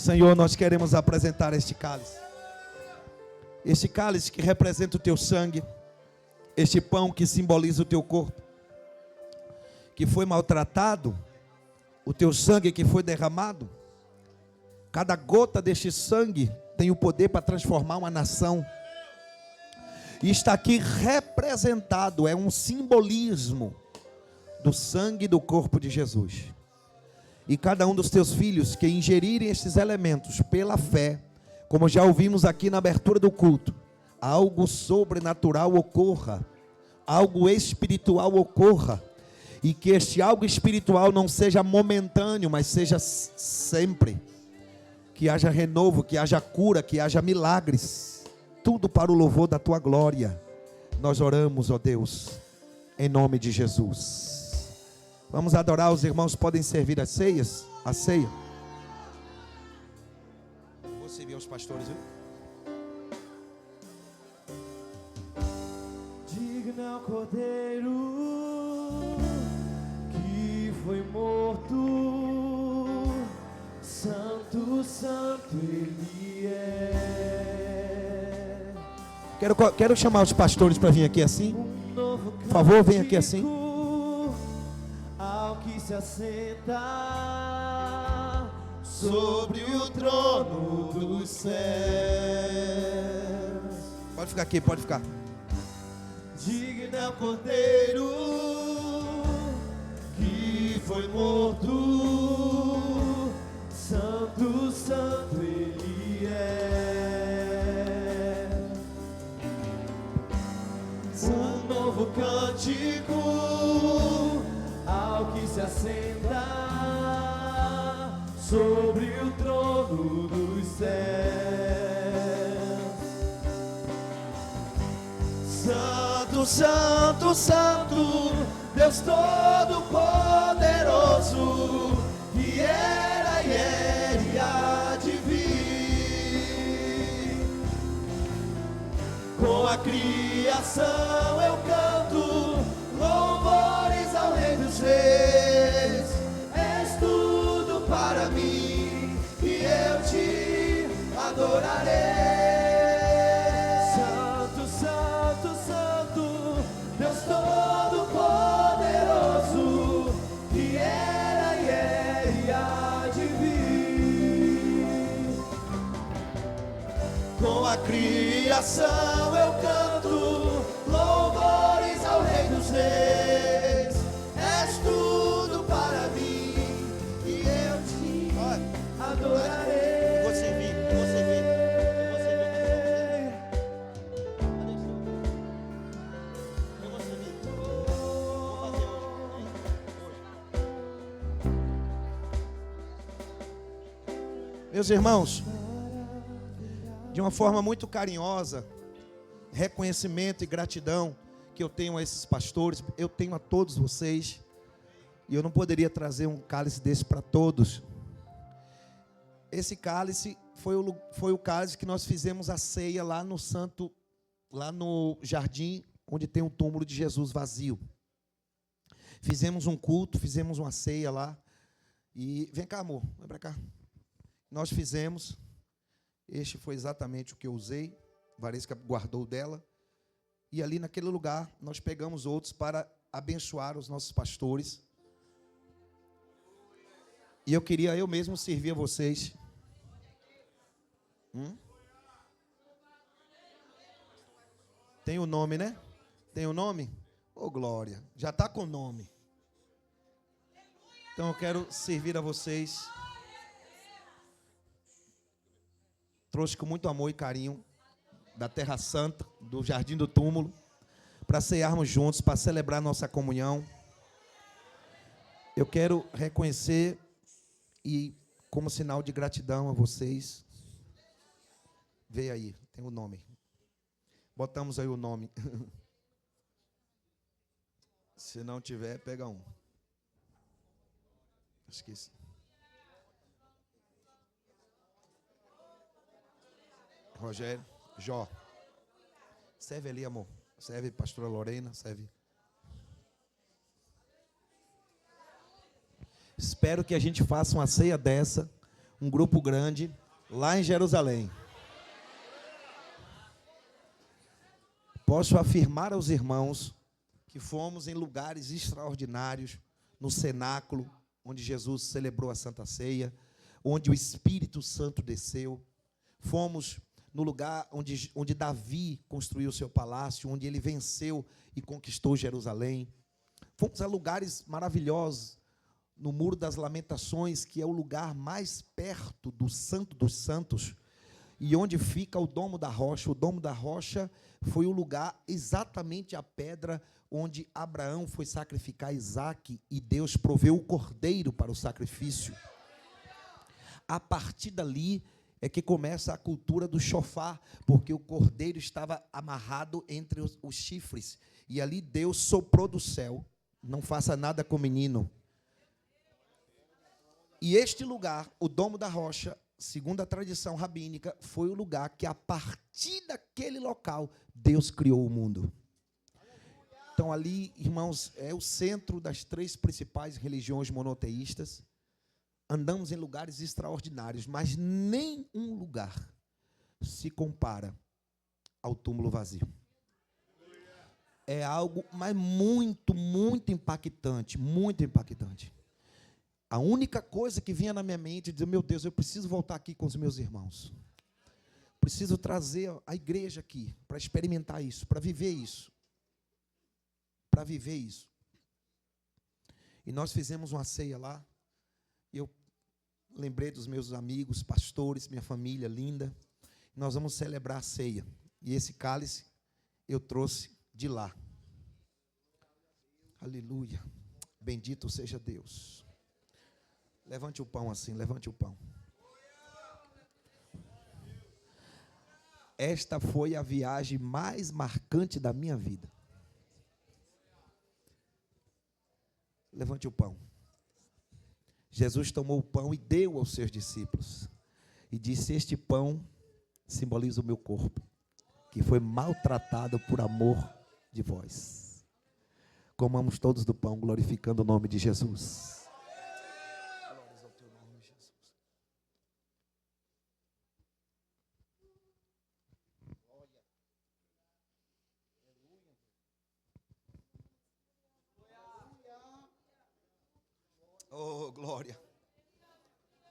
Senhor, nós queremos apresentar este cálice. Este cálice que representa o teu sangue. Este pão que simboliza o teu corpo, que foi maltratado, o teu sangue que foi derramado. Cada gota deste sangue tem o poder para transformar uma nação. E está aqui representado, é um simbolismo do sangue e do corpo de Jesus. E cada um dos teus filhos que ingerirem estes elementos pela fé, como já ouvimos aqui na abertura do culto, algo sobrenatural ocorra, algo espiritual ocorra, e que este algo espiritual não seja momentâneo, mas seja sempre. Que haja renovo, que haja cura, que haja milagres, tudo para o louvor da tua glória. Nós oramos, ó Deus, em nome de Jesus. Vamos adorar, os irmãos podem servir a ceia. Vou servir aos pastores, viu? Digno é o Cordeiro que foi morto, santo, santo Ele é. Quero chamar os pastores para vir aqui assim. Por favor, vem aqui assim. Ao que se assenta sobre o trono dos céus. Pode ficar aqui, pode ficar. Digno é o Cordeiro que foi morto, santo, santo Ele é. Um novo cântico ao que se assenta sobre o trono dos céus. Santo, santo, santo, Deus Todo-Poderoso, que era e é e há de vir. Com a criação eu canto louvores ao Rei dos Reis. És tudo para mim e eu te adorarei. Santo, santo, santo, Deus Todo-Poderoso, que era e é e há de vir. Com a criação eu canto louvores ao Rei dos Reis. És tudo para mim e eu te adorarei. Você vem. Meus irmãos, de uma forma muito carinhosa, reconhecimento e gratidão que eu tenho a esses pastores, eu tenho a todos vocês, e eu não poderia trazer um cálice desse para todos. Esse cálice foi o cálice que nós fizemos a ceia lá no jardim, onde tem o túmulo de Jesus vazio. Fizemos um culto, fizemos uma ceia lá, e vem cá, amor, vem para cá. Nós fizemos, este foi exatamente o que eu usei, Varesca guardou dela, e ali naquele lugar nós pegamos outros para abençoar os nossos pastores. E eu queria eu mesmo servir a vocês. Tem o nome, né? Tem o nome? Ô, glória, já está com o nome. Então eu quero servir a vocês. Trouxe com muito amor e carinho da Terra Santa, do Jardim do Túmulo, para cearmos juntos, para celebrar nossa comunhão. Eu quero reconhecer e, como sinal de gratidão a vocês, veio aí, tem o nome. Botamos aí o nome. Se não tiver, pega um. Esqueci. Rogério, Jó. Serve ali, amor. Serve, pastora Lorena, serve. Espero que a gente faça uma ceia dessa, um grupo grande lá em Jerusalém. Posso afirmar aos irmãos que fomos em lugares extraordinários, no cenáculo, onde Jesus celebrou a Santa Ceia, onde o Espírito Santo desceu. Fomos no lugar onde Davi construiu o seu palácio, onde ele venceu e conquistou Jerusalém. Fomos a lugares maravilhosos, no Muro das Lamentações, que é o lugar mais perto do Santo dos Santos, e onde fica o Domo da Rocha. O Domo da Rocha foi o lugar, exatamente a pedra onde Abraão foi sacrificar Isaque, e Deus proveu o cordeiro para o sacrifício. A partir dali é que começa a cultura do chofar, porque o cordeiro estava amarrado entre os chifres, e ali Deus soprou do céu: não faça nada com o menino. E este lugar, o Domo da Rocha, segundo a tradição rabínica, foi o lugar que, a partir daquele local, Deus criou o mundo. Então, ali, irmãos, é o centro das 3 principais religiões monoteístas. Andamos em lugares extraordinários, mas nenhum lugar se compara ao túmulo vazio. É algo, mas muito, muito impactante, muito impactante. A única coisa que vinha na minha mente é dizer: meu Deus, eu preciso voltar aqui com os meus irmãos. Preciso trazer a igreja aqui para experimentar isso, para viver isso. Para viver isso. E nós fizemos uma ceia lá. E eu lembrei dos meus amigos, pastores, minha família linda. Nós vamos celebrar a ceia. E esse cálice eu trouxe de lá. Aleluia. Bendito seja Deus. Levante o pão assim, levante o pão. Esta foi a viagem mais marcante da minha vida. Levante o pão. Jesus tomou o pão e deu aos seus discípulos. E disse: este pão simboliza o meu corpo, que foi maltratado por amor de vós. Comamos todos do pão, glorificando o nome de Jesus. Glórias ao teu nome, Jesus. Oh, glória.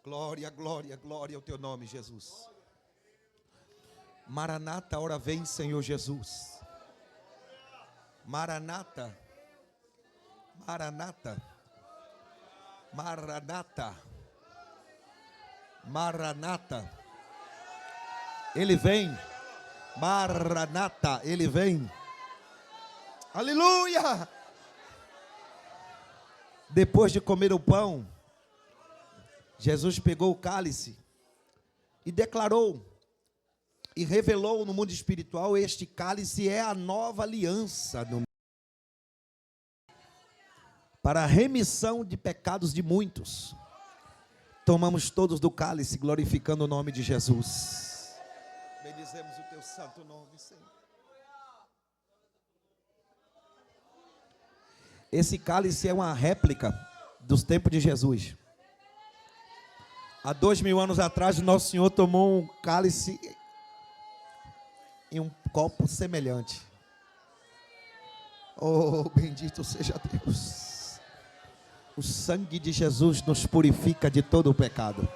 Glória, glória, glória ao teu nome, Jesus. Maranata, ora vem, Senhor Jesus. Maranata. Maranata. Maranata. Maranata. Ele vem. Maranata, ele vem. Aleluia! Depois de comer o pão, Jesus pegou o cálice e declarou e revelou no mundo espiritual: este cálice é a nova aliança para a remissão de pecados de muitos. Tomamos todos do cálice, glorificando o nome de Jesus. Bendizemos o teu santo nome, Senhor. Esse cálice é uma réplica dos tempos de Jesus. Há 2000 anos atrás, o nosso Senhor tomou um cálice em um copo semelhante. Oh, bendito seja Deus. O sangue de Jesus nos purifica de todo o pecado.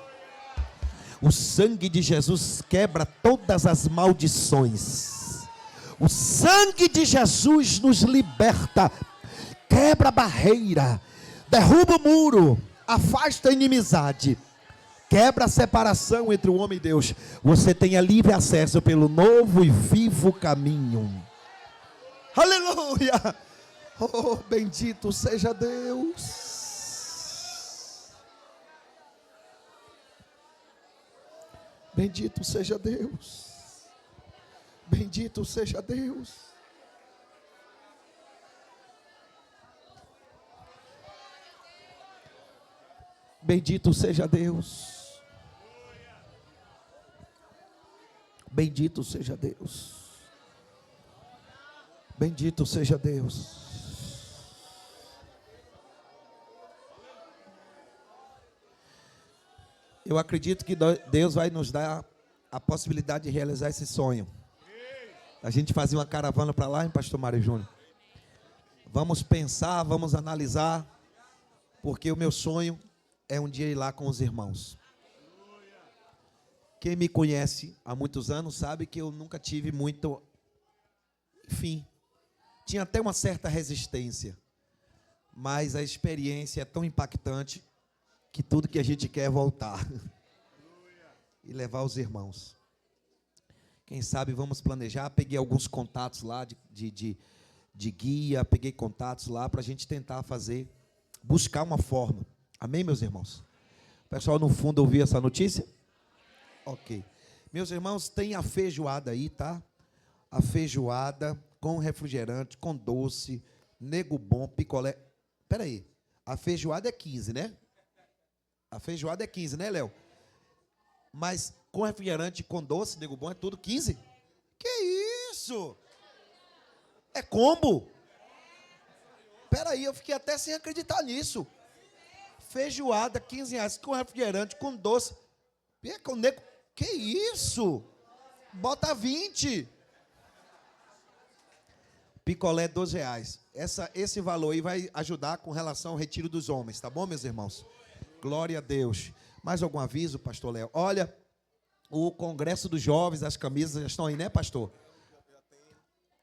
O sangue de Jesus quebra todas as maldições. O sangue de Jesus nos liberta, quebra a barreira, derruba o muro, afasta a inimizade, quebra a separação entre o homem e Deus. Você tenha livre acesso pelo novo e vivo caminho. Aleluia! Oh, bendito seja Deus. Bendito seja Deus. Bendito seja Deus. Bendito seja Deus. Bendito seja Deus. Bendito seja Deus. Eu acredito que Deus vai nos dar a possibilidade de realizar esse sonho. A gente fazer uma caravana para lá, hein, pastor Mário Júnior? Vamos pensar, vamos analisar, porque o meu sonho é um dia ir lá com os irmãos. Quem me conhece há muitos anos sabe que eu nunca tive muito... Enfim, tinha até uma certa resistência, mas a experiência é tão impactante que tudo que a gente quer é voltar e levar os irmãos. Quem sabe vamos planejar. Peguei alguns contatos lá de guia, peguei contatos lá para a gente tentar fazer, buscar uma forma. Amém, meus irmãos? O pessoal no fundo ouviu essa notícia? Ok. Meus irmãos, tem a feijoada aí, tá? A feijoada com refrigerante, com doce, nego bom, picolé. Espera aí, a feijoada é 15, né? A feijoada é 15, né, Léo? Mas com refrigerante, com doce, nego bom, é tudo 15? Que isso? É combo? Espera aí, eu fiquei até sem acreditar nisso. Feijoada, 15 reais, com refrigerante, com doce. Com nego... Que isso? Bota 20. Picolé, 12 reais. Esse valor aí vai ajudar com relação ao retiro dos homens, tá bom, meus irmãos? Glória a Deus. Mais algum aviso, pastor Léo? Olha, o Congresso dos Jovens, as camisas já estão aí, né, pastor?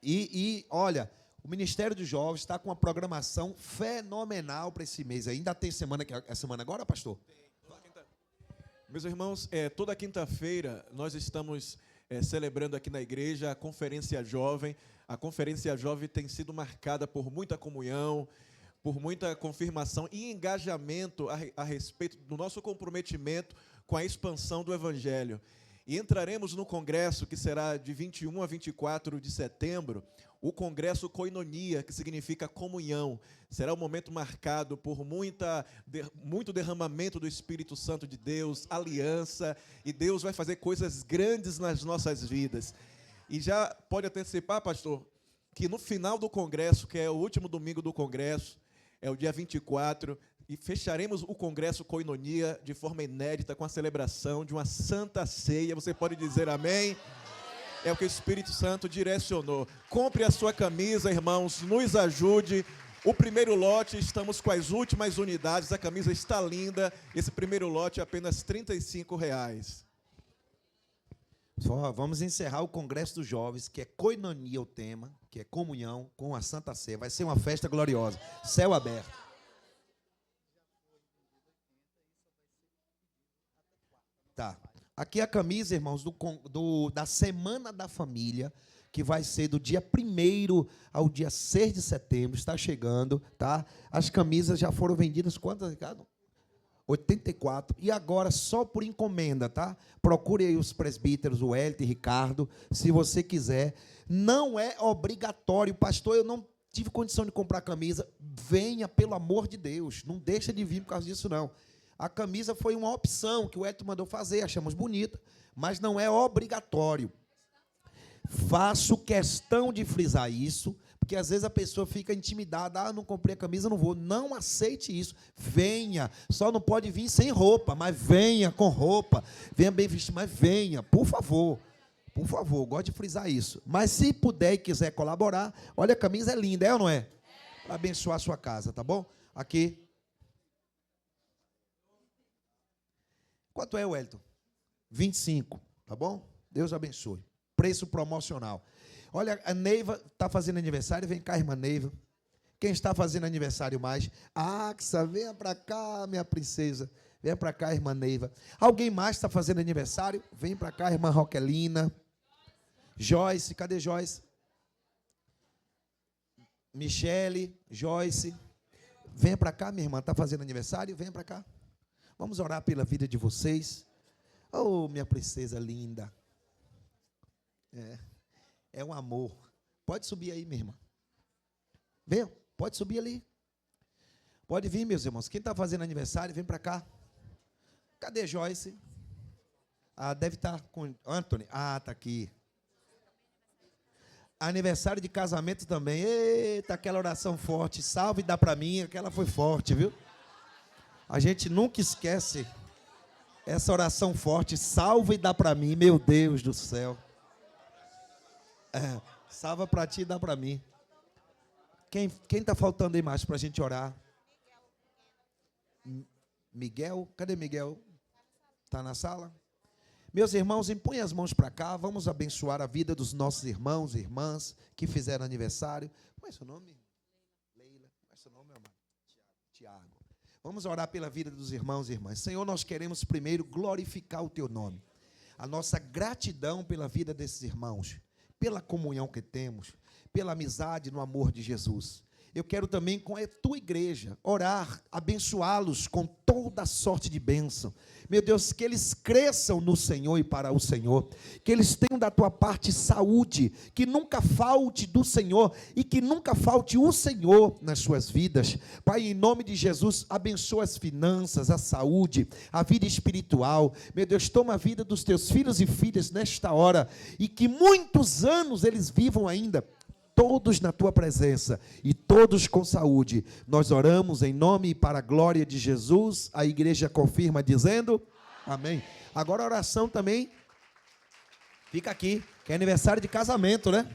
E olha, o Ministério dos Jovens está com uma programação fenomenal para esse mês. Ainda tem semana, é semana agora, pastor? Meus irmãos, toda quinta-feira nós estamos celebrando aqui na igreja a Conferência Jovem. A Conferência Jovem tem sido marcada por muita comunhão, por muita confirmação e engajamento a respeito do nosso comprometimento com a expansão do Evangelho. E entraremos no congresso que será de 21 a 24 de setembro, o Congresso Koinonia, que significa comunhão. Será um momento marcado por muito derramamento do Espírito Santo de Deus, aliança, e Deus vai fazer coisas grandes nas nossas vidas. E já pode antecipar, pastor, que no final do congresso, que é o último domingo do congresso, é o dia 24, e fecharemos o Congresso Koinonia de forma inédita com a celebração de uma santa ceia. Você pode dizer amém? É o que o Espírito Santo direcionou. Compre a sua camisa, irmãos, nos ajude. O primeiro lote, estamos com as últimas unidades, a camisa está linda. Esse primeiro lote é apenas R$ 35,00. Vamos encerrar o Congresso dos Jovens, que é Koinonia o tema, que é comunhão com a Santa Ceia. Vai ser uma festa gloriosa, céu aberto. Tá. Aqui a camisa, irmãos, da Semana da Família, que vai ser do dia 1º ao dia 6 de setembro, está chegando, tá? As camisas já foram vendidas, quantas, Ricardo? 84. E agora, só por encomenda, tá? Procure aí os presbíteros, o Hélio e Ricardo, se você quiser. Não é obrigatório, pastor, eu não tive condição de comprar camisa. Venha, pelo amor de Deus, não deixa de vir por causa disso, não. A camisa foi uma opção que o Hélio mandou fazer, achamos bonita, mas não é obrigatório. Faço questão de frisar isso, porque às vezes a pessoa fica intimidada, não comprei a camisa, não vou. Não aceite isso. Venha, só não pode vir sem roupa, mas venha com roupa. Venha bem vestido, mas venha, por favor. Por favor, gosto de frisar isso. Mas se puder e quiser colaborar, olha, a camisa é linda, é ou não é? Para abençoar a sua casa, tá bom? Aqui. Quanto é, Wellington? 25, tá bom? Deus abençoe. Preço promocional. Olha, a Neiva está fazendo aniversário. Vem cá, irmã Neiva. Quem está fazendo aniversário mais? Axa, venha para cá, minha princesa. Venha para cá, irmã Neiva. Alguém mais está fazendo aniversário? Vem para cá, irmã Roquelina. Joyce, cadê Joyce? Michele, Joyce. Venha para cá, minha irmã, está fazendo aniversário? Venha para cá. Vamos orar pela vida de vocês. Oh, minha princesa linda. É um amor. Pode subir aí, minha irmã. Venha, pode subir ali. Pode vir, meus irmãos. Quem está fazendo aniversário, vem para cá. Cadê Joyce? Ah, deve estar com Anthony. Ah, está aqui. Aniversário de casamento também. Eita, aquela oração forte. Salve e dá para mim. Aquela foi forte, viu? A gente nunca esquece. Essa oração forte, salva e dá para mim, meu Deus do céu. Salva para ti e dá para mim. Quem está faltando aí mais para a gente orar? Miguel? Cadê Miguel? Está na sala? Meus irmãos, impõe as mãos para cá. Vamos abençoar a vida dos nossos irmãos e irmãs que fizeram aniversário. Como é seu nome? Leila. Como é seu nome, meu amado? Tiago. Vamos orar pela vida dos irmãos e irmãs. Senhor, nós queremos primeiro glorificar o teu nome. A nossa gratidão pela vida desses irmãos, pela comunhão que temos, pela amizade no amor de Jesus. Eu quero também, com a tua igreja, orar, abençoá-los com toda sorte de bênção. Meu Deus, que eles cresçam no Senhor e para o Senhor. Que eles tenham da tua parte saúde. Que nunca falte do Senhor e que nunca falte o Senhor nas suas vidas. Pai, em nome de Jesus, abençoa as finanças, a saúde, a vida espiritual. Meu Deus, toma a vida dos teus filhos e filhas nesta hora. E que muitos anos eles vivam ainda, todos na tua presença e todos com saúde. Nós oramos em nome e para a glória de Jesus. A igreja confirma dizendo amém. Agora a oração também fica aqui, que é aniversário de casamento, né?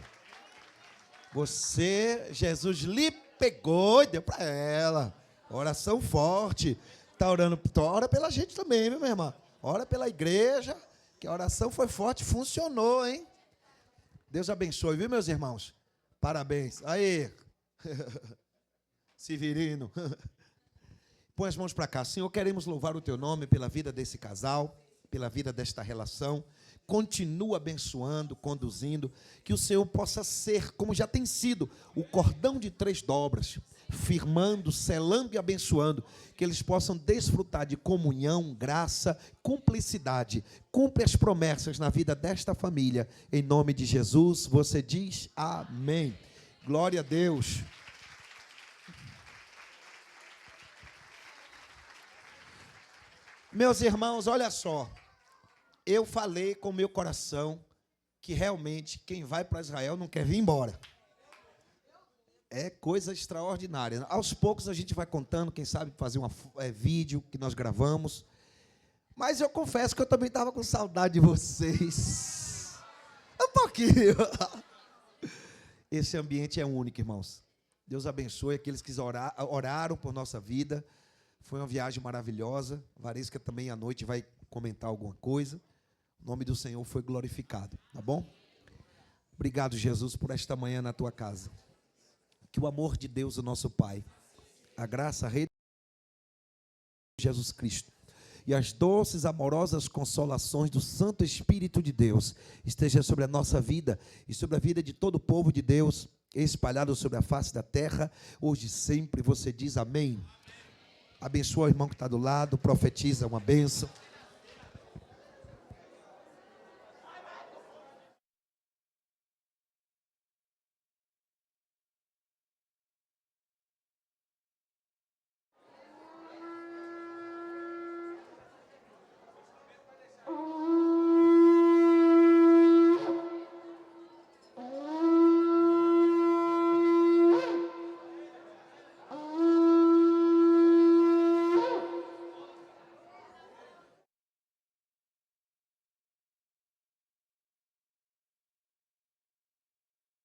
Você, Jesus lhe pegou e deu para ela. Oração forte. Está orando, ora pela gente também, viu, minha irmã? Ora pela igreja, que a oração foi forte, funcionou, hein? Deus abençoe, viu, meus irmãos? Parabéns. Aí, Severino. Põe as mãos para cá. Senhor, queremos louvar o teu nome pela vida desse casal, pela vida desta relação. Continua abençoando, conduzindo. Que o Senhor possa ser, como já tem sido, o cordão de 3 dobras, firmando, selando e abençoando. Que eles possam desfrutar de comunhão, graça, cumplicidade. Cumpre as promessas na vida desta família. Em nome de Jesus, você diz amém. Glória a Deus. Meus irmãos, olha só. Eu falei com o meu coração que realmente quem vai para Israel não quer vir embora. É coisa extraordinária. Aos poucos a gente vai contando, quem sabe fazer um vídeo que nós gravamos. Mas eu confesso que eu também estava com saudade de vocês. Um pouquinho. Esse ambiente é único, irmãos. Deus abençoe aqueles que oraram por nossa vida. Foi uma viagem maravilhosa. Varesca também à noite vai comentar alguma coisa. O nome do Senhor foi glorificado, tá bom? Obrigado, Jesus, por esta manhã na tua casa. Que o amor de Deus, o nosso Pai, a graça, a rede de Jesus Cristo e as doces, amorosas consolações do Santo Espírito de Deus esteja sobre a nossa vida e sobre a vida de todo o povo de Deus, espalhado sobre a face da terra, hoje e sempre. Você diz amém. Abençoa o irmão que está do lado, profetiza uma bênção.